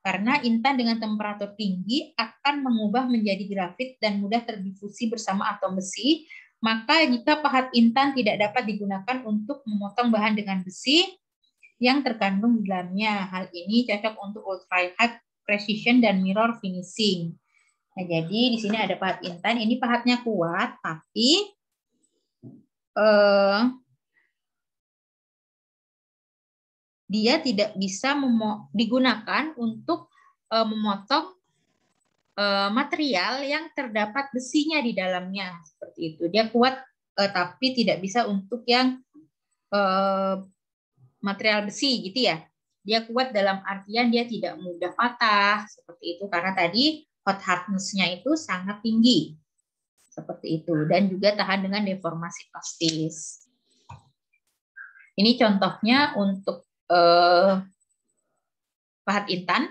Karena intan dengan temperatur tinggi akan mengubah menjadi grafit dan mudah terdifusi bersama atom besi, Maka jika pahat intan tidak dapat digunakan untuk memotong bahan dengan besi yang terkandung di dalamnya. Hal ini cocok untuk ultra high precision dan mirror finishing. Nah, jadi di sini ada pahat intan. Ini pahatnya kuat, tapi dia tidak bisa digunakan untuk memotong material yang terdapat besinya di dalamnya, seperti itu. Dia kuat tapi tidak bisa untuk yang material besi gitu ya. Dia kuat dalam artian dia tidak mudah patah seperti itu karena tadi hot hardness-nya itu sangat tinggi. Seperti itu, dan juga tahan dengan deformasi plastis. Ini contohnya untuk pahat intan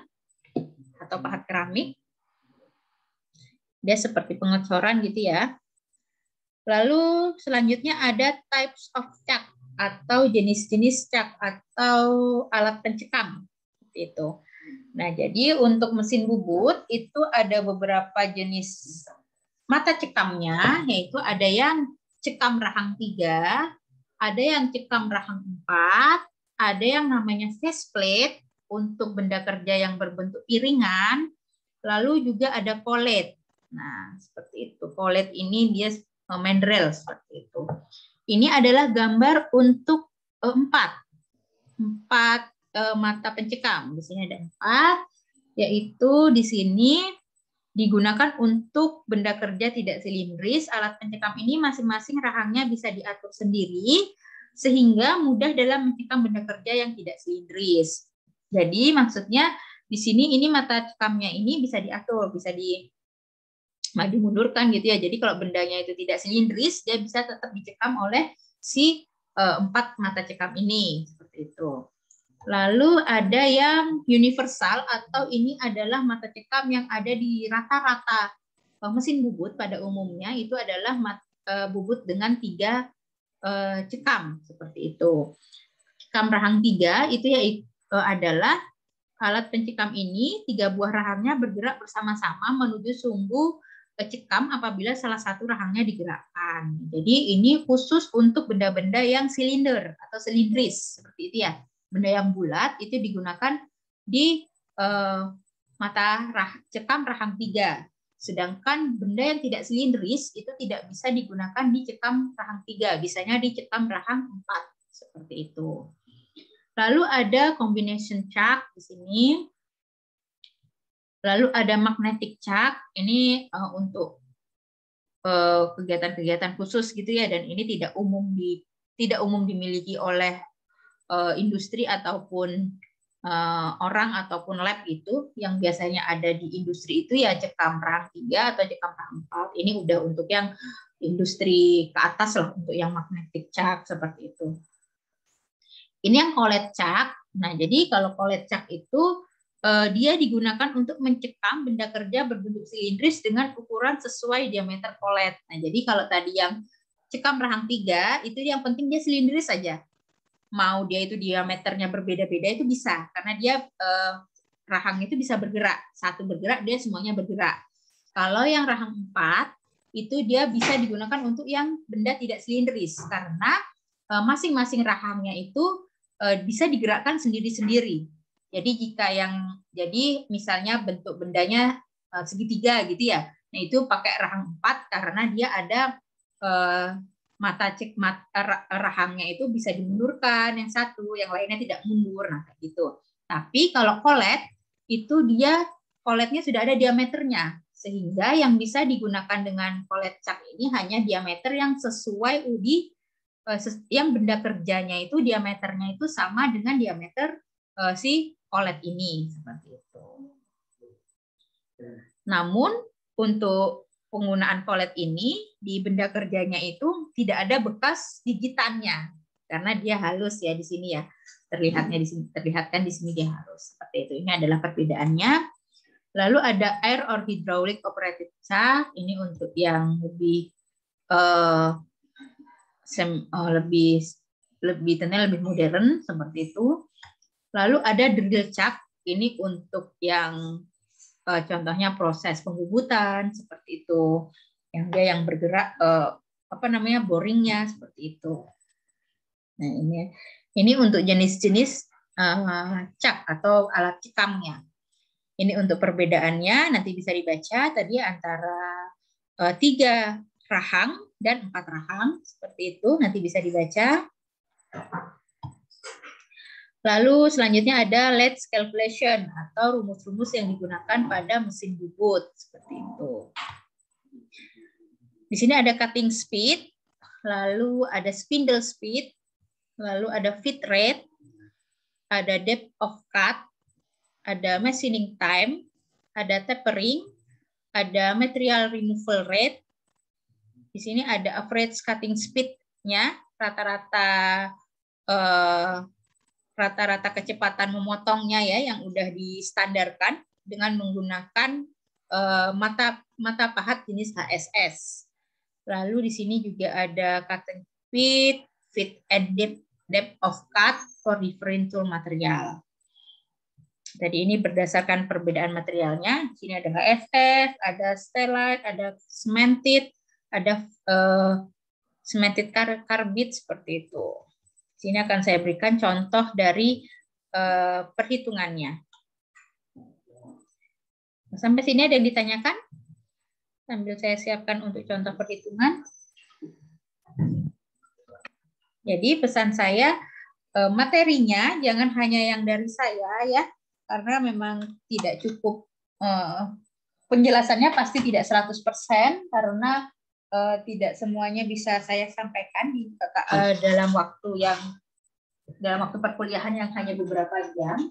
atau pahat keramik. Dia seperti pengecoran gitu ya. Lalu selanjutnya ada types of chuck atau jenis-jenis chuck atau alat pencekam itu. Nah, jadi untuk mesin bubut itu ada beberapa jenis mata cekamnya, yaitu ada yang cekam rahang 3, ada yang cekam rahang 4, ada yang namanya faceplate untuk benda kerja yang berbentuk iringan, lalu juga ada collet. Nah, seperti itu. Collet ini dia mandrel seperti itu. Ini adalah gambar untuk 4 mata pencekam. Di sini ada 4, yaitu di sini digunakan untuk benda kerja tidak silindris. Alat pencekam ini masing-masing rahangnya bisa diatur sendiri sehingga mudah dalam mencekam benda kerja yang tidak silindris. Jadi maksudnya di sini ini mata cekamnya ini bisa diatur, bisa maju mundurkan gitu ya. Jadi kalau bendanya itu tidak silindris, dia bisa tetap dicekam oleh si 4 mata cekam ini seperti itu. Lalu ada yang universal atau ini adalah mata cekam yang ada di rata-rata mesin bubut pada umumnya itu adalah bubut dengan 3 cekam seperti itu. Cekam rahang 3 itu ya adalah alat pencekam ini 3 buah rahangnya bergerak bersama-sama menuju sumbu cekam apabila salah satu rahangnya digerakkan. Jadi ini khusus untuk benda-benda yang silinder atau silindris seperti itu ya. Benda yang bulat itu digunakan di mata cekam rahang 3. Sedangkan benda yang tidak silindris itu tidak bisa digunakan di cekam rahang 3. Bisanya di cekam rahang 4 seperti itu. Lalu ada combination chuck di sini. Lalu ada magnetic chuck, ini untuk kegiatan-kegiatan khusus gitu ya, dan ini tidak umum dimiliki oleh industri ataupun orang ataupun lab itu. Yang biasanya ada di industri itu ya cekam rahang 3 atau cekam rahang 4. Ini udah untuk yang industri ke atas lah, untuk yang magnetic chuck seperti itu. Ini yang collet chuck. Nah, jadi kalau collet chuck itu dia digunakan untuk mencekam benda kerja berbentuk silindris dengan ukuran sesuai diameter collet. Nah, jadi kalau tadi yang cekam rahang 3 itu yang penting dia silindris saja. Mau dia itu diameternya berbeda-beda itu bisa, karena dia rahang itu bisa bergerak. Satu bergerak, dia semuanya bergerak. Kalau yang rahang 4 itu dia bisa digunakan untuk yang benda tidak silindris, karena masing-masing rahangnya itu bisa digerakkan sendiri-sendiri. Jadi jadi misalnya bentuk bendanya segitiga gitu ya. Nah, itu pakai rahang 4 karena dia ada rahangnya itu bisa dimundurkan yang satu, yang lainnya tidak mundur, nah kayak gitu. Tapi kalau collet itu dia colletnya sudah ada diameternya, sehingga yang bisa digunakan dengan collet chuck ini hanya diameter yang sesuai yang benda kerjanya itu diameternya itu sama dengan diameter si collet ini seperti itu. Namun untuk penggunaan collet ini di benda kerjanya itu tidak ada bekas gigitannya karena dia halus ya di sini ya. Terlihatkan di sini dia halus seperti itu. Ini adalah perbedaannya. Lalu ada air or hydraulic operated chuck, ini untuk yang lebih lebih modern seperti itu. Lalu ada drill chuck, ini untuk yang contohnya proses pembubutan seperti itu, yang dia yang bergerak boringnya seperti itu. Nah, ini untuk jenis-jenis cak atau alat cekamnya. Ini untuk perbedaannya nanti bisa dibaca tadi antara 3 rahang dan 4 rahang seperti itu, nanti bisa dibaca. Lalu selanjutnya ada Let's calculation atau rumus-rumus yang digunakan pada mesin bubut seperti itu. Di sini ada cutting speed, lalu ada spindle speed, lalu ada feed rate, ada depth of cut, ada machining time, ada tapering, ada material removal rate. Di sini ada average cutting speed-nya, rata-rata kecepatan memotongnya ya yang udah distandarkan dengan menggunakan mata pahat jenis HSS. Lalu di sini juga ada cutting speed, feed and depth of cut for different tool material. Jadi ini berdasarkan perbedaan materialnya. Di sini ada HSS, ada stellite, ada cemented, ada cemented carbide seperti itu. Di sini akan saya berikan contoh dari perhitungannya. Sampai sini ada yang ditanyakan? Sambil saya siapkan untuk contoh perhitungan. Jadi pesan saya, materinya jangan hanya yang dari saya ya, karena memang tidak cukup, penjelasannya pasti tidak 100% karena tidak semuanya bisa saya sampaikan dalam waktu perkuliahan yang hanya beberapa jam.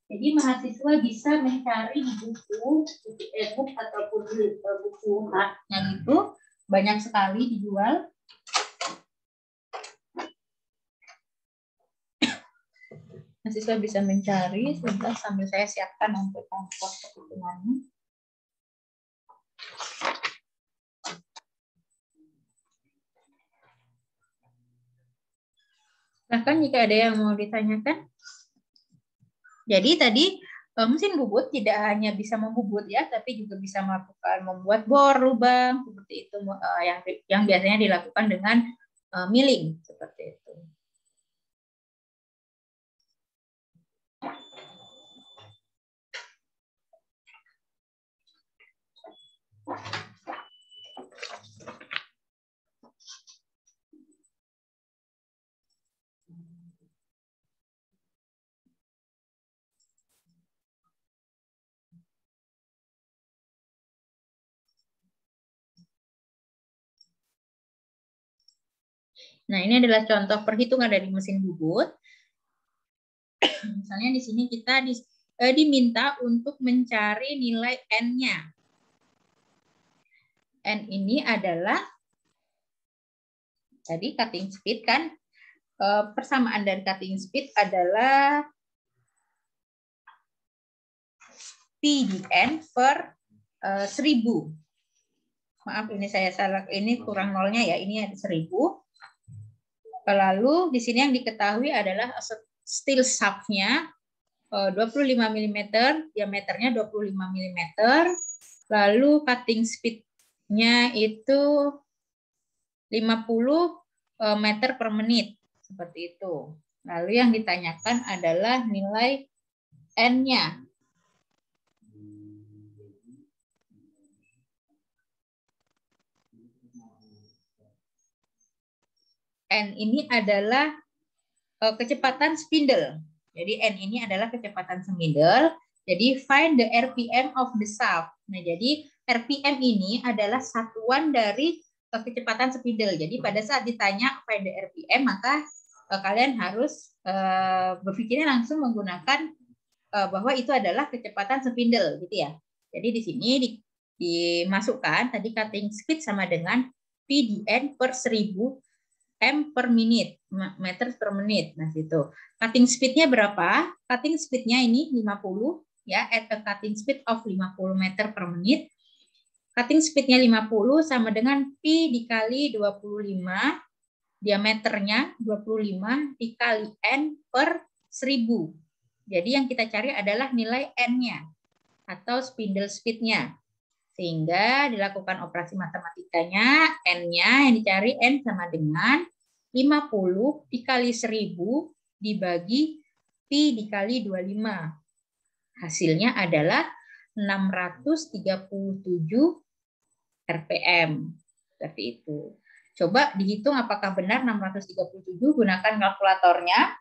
Jadi mahasiswa bisa mencari di buku e-book ataupun buku hardnya itu banyak sekali dijual. Mahasiswa bisa mencari sebentar sambil saya siapkan untuk contoh perhitungannya. Silahkan jika ada yang mau ditanyakan. Jadi tadi mesin bubut tidak hanya bisa membubut ya, tapi juga bisa membuat bor, lubang seperti itu yang biasanya dilakukan dengan milling seperti itu. Nah, ini adalah contoh perhitungan dari mesin bubut. Misalnya di sini kita diminta untuk mencari nilai N-nya. N ini adalah tadi cutting speed kan, persamaan dari cutting speed adalah P di N per 1000. Maaf, ini saya salah, ini kurang nolnya ya, ini ada 1000. Lalu di sini yang diketahui adalah steel shaft-nya 25 mm, diameternya 25 mm. Lalu cutting speed-nya itu 50 meter per menit, seperti itu. Lalu yang ditanyakan adalah nilai N-nya. N ini adalah kecepatan spindle. Jadi N ini adalah kecepatan spindle. Jadi find the RPM of the shaft. Nah, jadi RPM ini adalah satuan dari kecepatan spindle. Jadi pada saat ditanya find the RPM, maka kalian harus berpikirnya langsung menggunakan bahwa itu adalah kecepatan spindle, gitu ya. Jadi di sini dimasukkan tadi cutting speed sama dengan PDN per 1000 M per menit, meter per menit. Nah, situ. Cutting speed-nya berapa? Cutting speed-nya ini 50 ya, at a cutting speed of 50 meter per menit. Cutting speed-nya 50 sama dengan Pi dikali 25, diameternya 25 dikali N per 1000. Jadi yang kita cari adalah nilai N-nya atau spindle speed-nya. Sehingga dilakukan operasi matematikanya, N-nya yang dicari N sama dengan 50 dikali 1000 dibagi Pi dikali 25. Hasilnya adalah 637 RPM. Seperti itu. Coba dihitung apakah benar 637, gunakan kalkulatornya.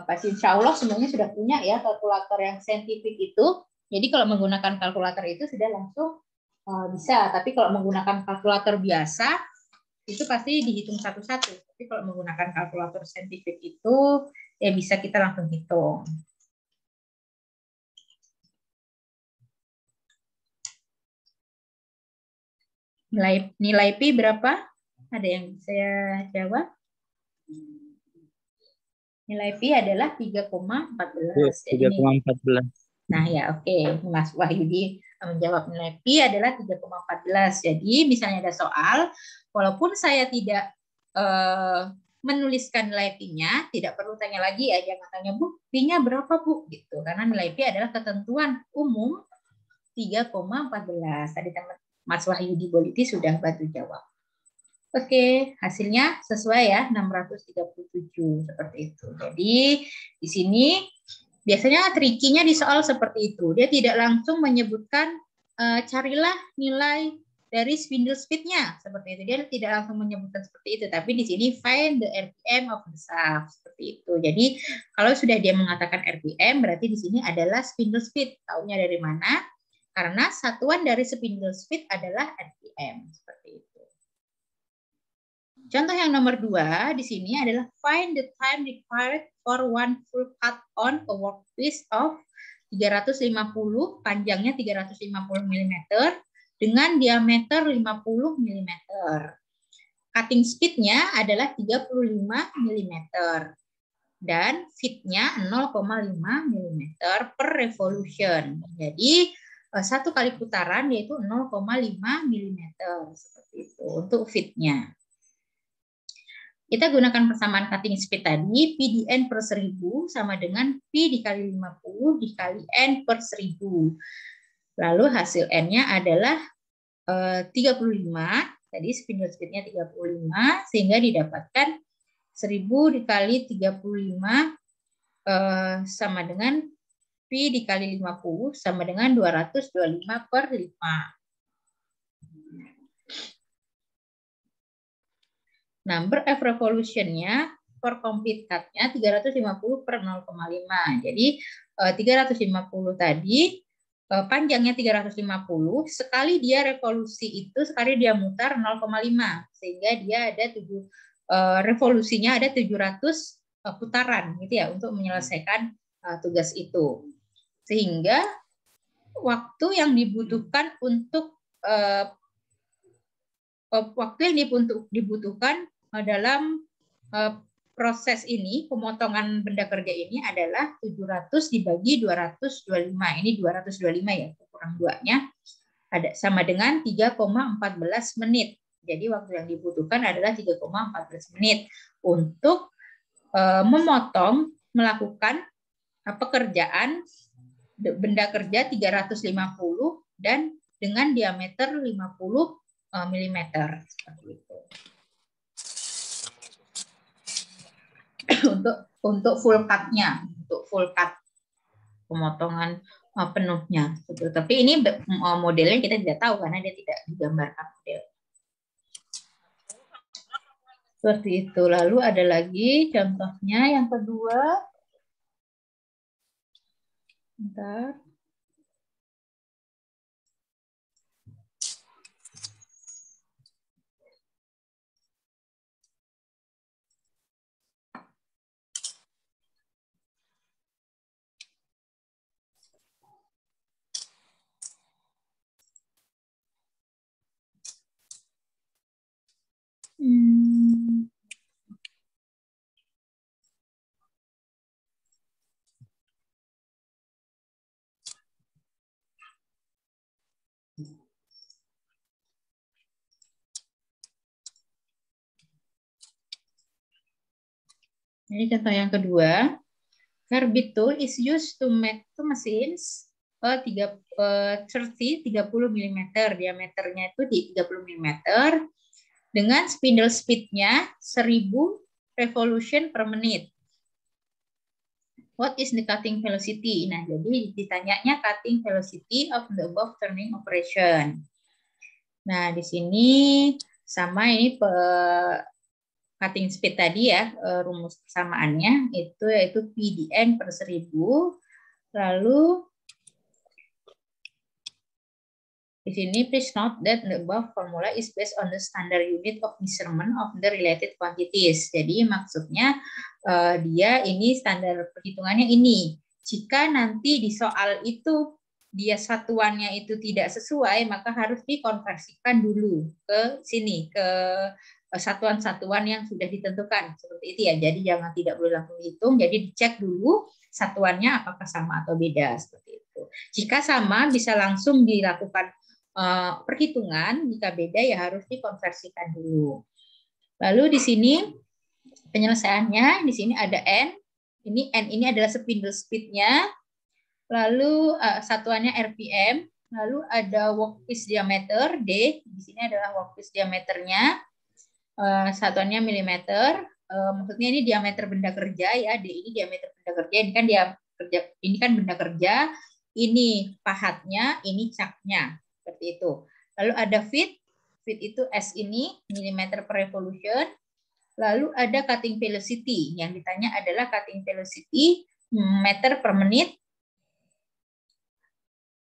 Pasti insya Allah semuanya sudah punya ya kalkulator yang saintifik itu. Jadi kalau menggunakan kalkulator itu sudah langsung bisa. Tapi kalau menggunakan kalkulator biasa, itu pasti dihitung satu-satu. Tapi kalau menggunakan kalkulator saintifik itu, ya bisa kita langsung hitung. Nilai Pi berapa? Ada yang saya jawab? Nilai Pi adalah 3,14. 3,14. Nah ya oke. Mas Wahyudi menjawab nilai Pi adalah 3,14. Jadi misalnya ada soal, walaupun saya tidak menuliskan nilai Pi-nya, tidak perlu tanya lagi ya, jangan tanya Bu, Pi-nya berapa Bu? Gitu. Karena nilai Pi adalah ketentuan umum 3,14. Tadi teman Mas Wahyudi Boliti sudah bantu jawab. Oke, hasilnya sesuai ya, 637 seperti itu. Jadi di sini biasanya trikinya di soal seperti itu. Dia tidak langsung menyebutkan carilah nilai dari spindle speed-nya seperti itu. Dia tidak langsung menyebutkan seperti itu, tapi di sini find the RPM of the shaft seperti itu. Jadi kalau sudah dia mengatakan RPM berarti di sini adalah spindle speed. Taunya dari mana? Karena satuan dari spindle speed adalah RPM seperti itu. Contoh yang nomor 2 di sini adalah find the time required for one full cut on a workpiece of 350, panjangnya 350 mm dengan diameter 50 mm. Cutting speed-nya adalah 35 mm dan feet-nya 0,5 mm per revolution. Jadi satu kali putaran yaitu 0,5 mm seperti itu untuk feet-nya. Kita gunakan persamaan cutting speed tadi, P di N per 1000 sama dengan P dikali 50 dikali N per 1000. Lalu hasil N-nya adalah 35, tadi spindle speed-nya 35, sehingga didapatkan 1000 dikali 35 sama dengan P dikali 50 sama dengan 225 per 5. Number of revolution-nya per complete cut-nya 350 per 0,5. Jadi 350 tadi panjangnya 350, sekali dia revolusi itu, sekali dia mutar 0,5. Sehingga dia ada revolusinya ada 700 putaran gitu ya untuk menyelesaikan tugas itu. Sehingga waktu yang dibutuhkan untuk dalam proses ini, pemotongan benda kerja ini adalah 700 dibagi 225. Ini 225 ya, kurang 2-nya. Ada sama dengan 3,14 menit. Jadi waktu yang dibutuhkan adalah 3,14 menit untuk melakukan pekerjaan benda kerja 350 dan dengan diameter 50 mm seperti itu. untuk full cut-nya, untuk full cut pemotongan penuhnya. Gitu. Tapi ini modelnya kita tidak tahu karena dia tidak digambarkan model. Seperti itu. Lalu ada lagi contohnya yang kedua. Bentar. Ini contoh yang kedua. Garbage tool is used to make two machines 30 mm, diameternya itu di 30 mm dengan spindle speed-nya 1000 revolution per menit. What is the cutting velocity? Nah, jadi ditanyanya cutting velocity of the above turning operation. Nah, di sini sama ini cutting speed tadi ya, rumus persamaannya itu yaitu P di N per 1000. Lalu di sini please note that the above formula is based on the standard unit of measurement of the related quantities. Jadi maksudnya dia ini standar perhitungannya ini. Jika nanti di soal itu dia satuannya itu tidak sesuai, maka harus dikonversikan dulu ke sini, ke satuan-satuan yang sudah ditentukan. Seperti itu ya. Jadi jangan tidak boleh langsung dihitung. Jadi dicek dulu satuannya apakah sama atau beda. Seperti itu. Jika sama, bisa langsung dilakukan perhitungan. Jika beda ya harus dikonversikan dulu. Lalu di sini penyelesaiannya, di sini ada N. Ini adalah spindle speed-nya. Lalu satuannya RPM. Lalu ada workpiece diameter D. Di sini adalah workpiece diameternya. Satuannya milimeter. Maksudnya ini diameter benda kerja ya. D ini diameter benda kerja. Ini kan benda kerja. Ini pahatnya. Ini caknya. Seperti itu. Lalu ada feet. Feet itu S ini milimeter per revolution. Lalu ada cutting velocity. Yang ditanya adalah cutting velocity meter per menit.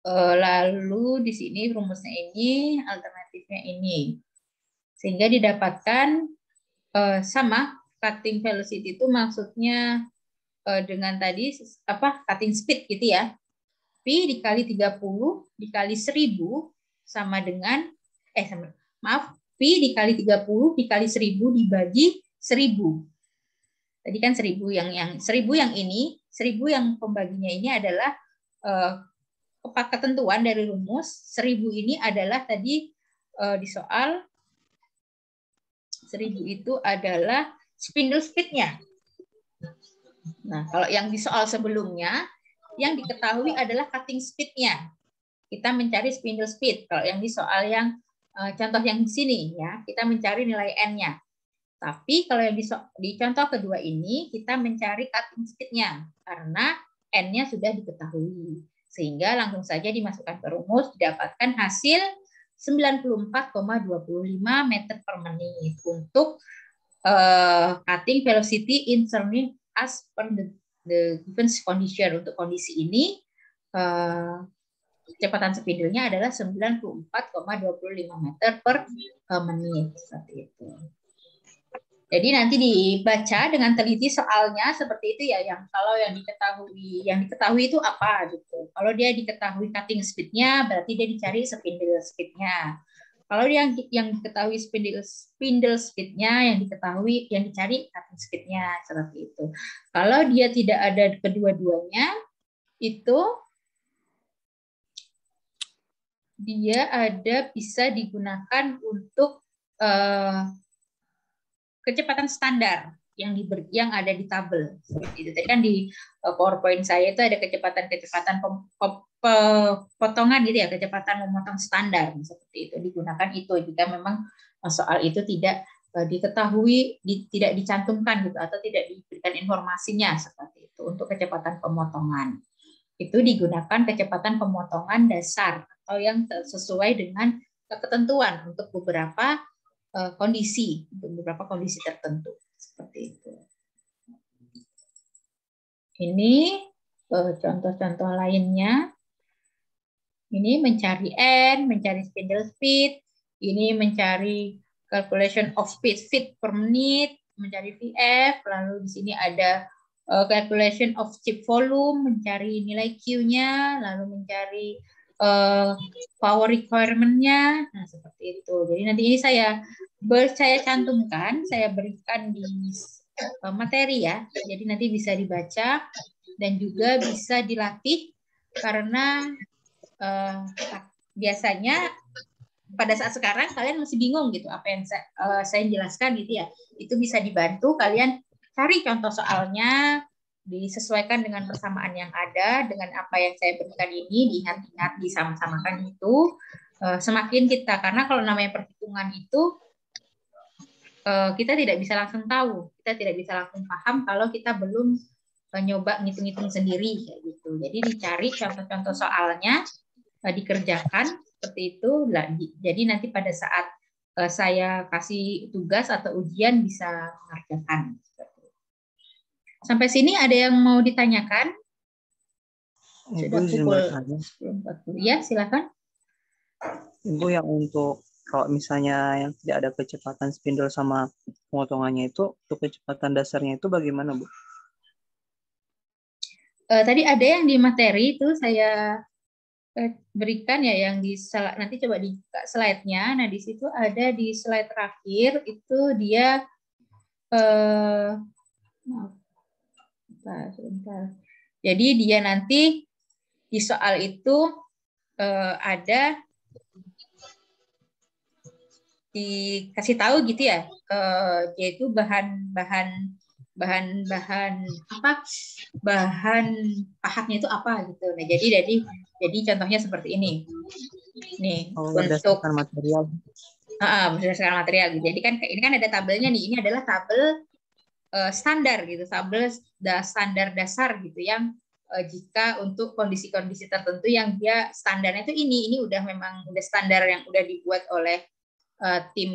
Lalu di sini rumusnya ini, alternatifnya ini. Sehingga didapatkan sama cutting velocity itu maksudnya dengan tadi cutting speed gitu ya. P dikali 30 dikali 1000 sama dengan P dikali 30 dikali 1000 dibagi 1000. Tadi kan 1000 yang 1000 yang ini, 1000 yang pembaginya ini adalah ketentuan dari rumus. 1000 ini adalah tadi di soal 1000 itu adalah spindle speed-nya. Nah, kalau yang di soal sebelumnya yang diketahui adalah cutting speed-nya. Kita mencari spindle speed. Kalau yang di soal yang contoh yang di sini ya, kita mencari nilai N-nya. Tapi kalau yang di contoh kedua ini kita mencari cutting speed-nya karena N-nya sudah diketahui. Sehingga langsung saja dimasukkan ke rumus, didapatkan hasil 94,25 meter per menit untuk cutting velocity in turning as per the given condition. Untuk kondisi ini kecepatan spindle-nya adalah 94,25 meter per menit. Seperti itu. Jadi nanti dibaca dengan teliti soalnya seperti itu ya. Yang kalau yang diketahui itu apa gitu. Kalau dia diketahui cutting speed-nya, berarti dia dicari spindle speed-nya. Kalau yang diketahui spindle speed-nya, yang dicari cutting speed-nya seperti itu. Kalau dia tidak ada kedua-duanya, itu dia bisa digunakan untuk kecepatan standar yang ada di tabel seperti itu. Tadi kan di PowerPoint saya itu ada kecepatan potongan gitu ya, kecepatan memotong standar seperti itu. Digunakan itu jika memang soal itu tidak diketahui, tidak dicantumkan gitu atau tidak diberikan informasinya seperti itu. Untuk kecepatan pemotongan itu digunakan kecepatan pemotongan dasar atau yang sesuai dengan ketentuan untuk beberapa kondisi, untuk beberapa kondisi tertentu seperti itu. Ini contoh-contoh lainnya. Ini mencari N, mencari spindle speed, ini mencari calculation of speed feet per menit, mencari VF, lalu di sini ada calculation of chip volume, mencari nilai Q-nya, lalu mencari power requirement-nya. Nah, seperti itu. Jadi nanti ini saya cantumkan, saya berikan di materi ya. Jadi nanti bisa dibaca dan juga bisa dilatih karena biasanya pada saat sekarang kalian masih bingung gitu apa yang saya jelaskan gitu ya. Itu bisa dibantu kalian cari contoh soalnya, disesuaikan dengan persamaan yang ada, dengan apa yang saya berikan ini, diingat-ingat, disama-samakan itu, semakin kita, karena kalau namanya perhitungan itu, kita tidak bisa langsung tahu, kita tidak bisa langsung paham kalau kita belum nyoba ngitung-ngitung sendiri kayak gitu. Jadi dicari contoh-contoh soalnya, dikerjakan seperti itu. Jadi nanti pada saat saya kasih tugas atau ujian bisa mengerjakan. Sampai sini ada yang mau ditanyakan? Ibu Sudah izin pukul bertanya. 10.40. Ya, silakan. Ibu, yang untuk kalau misalnya yang tidak ada kecepatan spindle sama pengotongannya itu, untuk kecepatan dasarnya itu bagaimana, Bu? Tadi ada yang di materi itu saya berikan ya, yang di nanti coba di slide-nya. Nah, di situ ada di slide terakhir itu dia sebentar. Jadi dia nanti di soal itu ada dikasih tahu gitu ya, yaitu bahan pahatnya itu apa gitu. Nah, jadi contohnya seperti ini. Nih, untuk Berdasarkan material. berdasarkan material gitu. Jadi kan ini kan ada tabelnya nih. Ini adalah tabel standar gitu, tabel standar dasar gitu yang jika untuk kondisi-kondisi tertentu yang dia standarnya itu ini udah memang udah standar yang udah dibuat oleh tim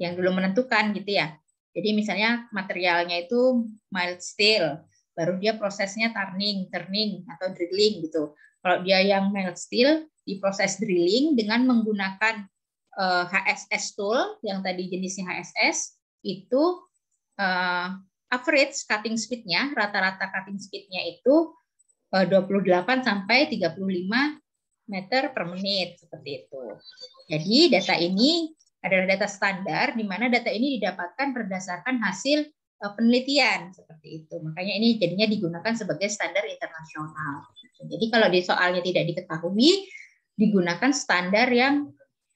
yang dulu menentukan gitu ya. Jadi misalnya materialnya itu mild steel, baru dia prosesnya turning atau drilling gitu. Kalau dia yang mild steel, diproses drilling dengan menggunakan HSS tool yang tadi jenisnya HSS itu average cutting speed-nya, rata-rata cutting speed-nya itu 28 sampai 35 meter per menit seperti itu. Jadi data ini adalah data standar di mana data ini didapatkan berdasarkan hasil penelitian seperti itu. Makanya ini jadinya digunakan sebagai standar internasional. Jadi kalau di soalnya tidak diketahui, digunakan standar yang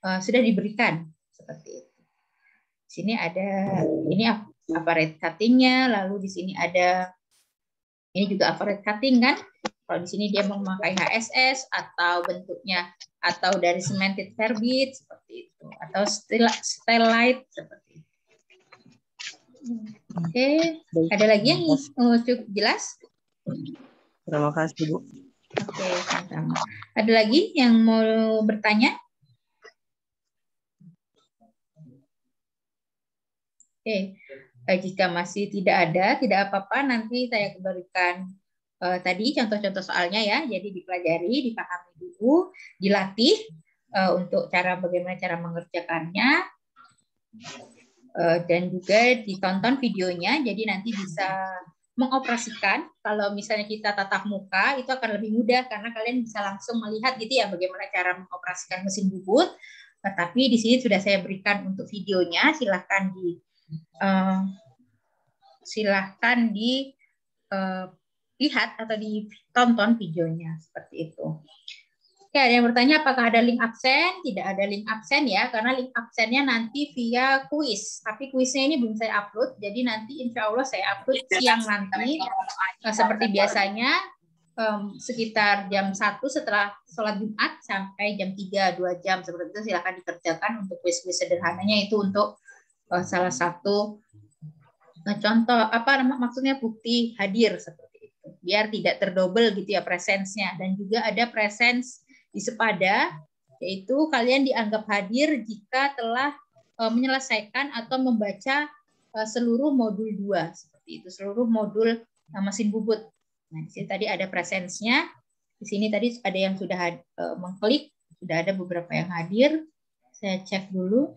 sudah diberikan seperti itu. Di sini ada ini apparate cutting-nya, lalu di sini ada ini juga apparate cutting kan. Kalau di sini dia memakai HSS atau bentuknya atau dari cemented verbit seperti itu atau stellite seperti itu. Oke, ada lagi yang cukup jelas? Terima kasih, Bu. Oke, sama-sama. Ada lagi yang mau bertanya? Oke, jika masih tidak ada, tidak apa-apa. Nanti saya berikan tadi contoh-contoh soalnya ya. Jadi dipelajari, dipahami dulu, dilatih untuk bagaimana cara mengerjakannya, dan juga ditonton videonya. Jadi nanti bisa mengoperasikan. Kalau misalnya kita tatap muka, itu akan lebih mudah karena kalian bisa langsung melihat gitu ya bagaimana cara mengoperasikan mesin bubut. Tetapi di sini sudah saya berikan untuk videonya. Silahkan dilihat atau ditonton videonya seperti itu. Oke, ada yang bertanya apakah ada link absen? Tidak ada link absen ya, karena link absennya nanti via kuis. Tapi kuisnya ini belum saya upload, jadi nanti insya Allah saya upload siang nanti. Seperti biasanya, sekitar jam 1 setelah sholat Jumat sampai jam 3, 2 jam. Seperti itu silakan dikerjakan untuk kuis-kuis sederhananya itu untuk salah satu contoh maksudnya bukti hadir seperti itu biar tidak terdobel gitu ya presensnya. Dan juga ada presens di sepada, yaitu kalian dianggap hadir jika telah menyelesaikan atau membaca seluruh modul 2 seperti itu, seluruh modul mesin bubut. Nah, di sini tadi ada presensnya. Di sini tadi ada yang sudah mengklik, sudah ada beberapa yang hadir. Saya cek dulu.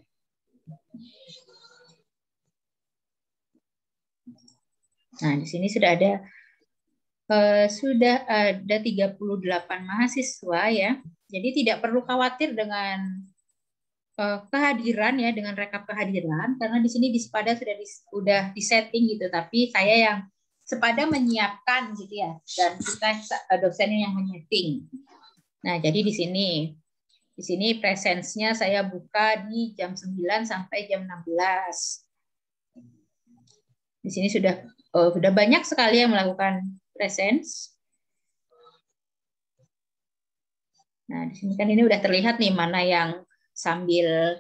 Nah, di sini sudah ada 38 mahasiswa ya. Jadi tidak perlu khawatir dengan kehadiran ya, dengan rekap kehadiran karena di sini di Sepada sudah disetting gitu. Tapi saya yang Sepada menyiapkan gitu ya, dan kita dosennya yang menyeting. Nah, jadi di sini presensnya saya buka di jam 9 sampai jam 16. Di sini sudah sudah banyak sekali yang melakukan presence. Nah, di sini kan ini udah terlihat nih mana yang sambil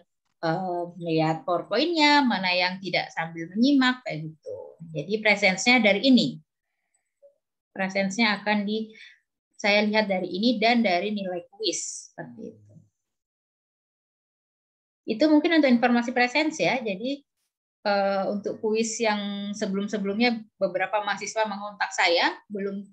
melihat PowerPoint-nya, mana yang tidak sambil menyimak kayak gitu. Jadi presence-nya dari ini. Presence-nya akan saya lihat dari ini dan dari nilai kuis seperti itu. Itu mungkin untuk informasi presence ya. Jadi untuk kuis yang sebelum-sebelumnya beberapa mahasiswa mengontak saya belum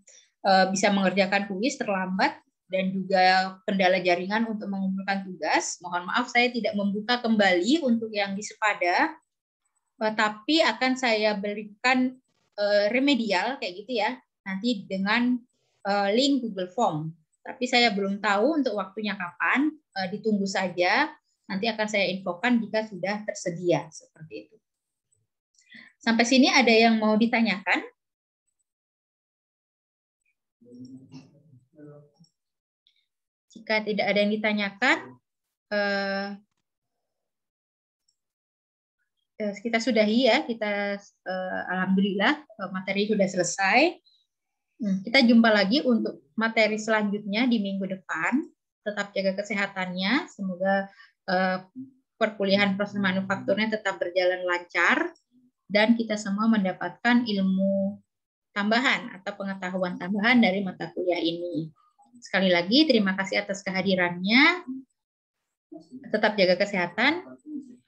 bisa mengerjakan kuis, terlambat, dan juga kendala jaringan untuk mengumpulkan tugas. Mohon maaf saya tidak membuka kembali untuk yang di Sepada, tapi akan saya berikan remedial kayak gitu ya, nanti dengan link Google Form. Tapi saya belum tahu untuk waktunya kapan, ditunggu saja. Nanti akan saya infokan jika sudah tersedia seperti itu. Sampai sini ada yang mau ditanyakan? Jika tidak ada yang ditanyakan, kita sudahi ya. Kita alhamdulillah materi sudah selesai. Kita jumpa lagi untuk materi selanjutnya di minggu depan. Tetap jaga kesehatannya. Semoga perkuliahan proses manufakturnya tetap berjalan lancar dan kita semua mendapatkan ilmu tambahan atau pengetahuan tambahan dari mata kuliah ini. Sekali lagi terima kasih atas kehadirannya. Tetap jaga kesehatan.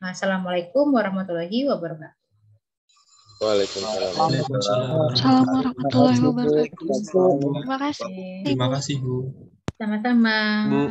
Assalamualaikum warahmatullahi wabarakatuh. Waalaikumsalam. Assalamualaikum warahmatullahi wabarakatuh. Terima kasih. Terima kasih, Bu. Sama-sama. Bu.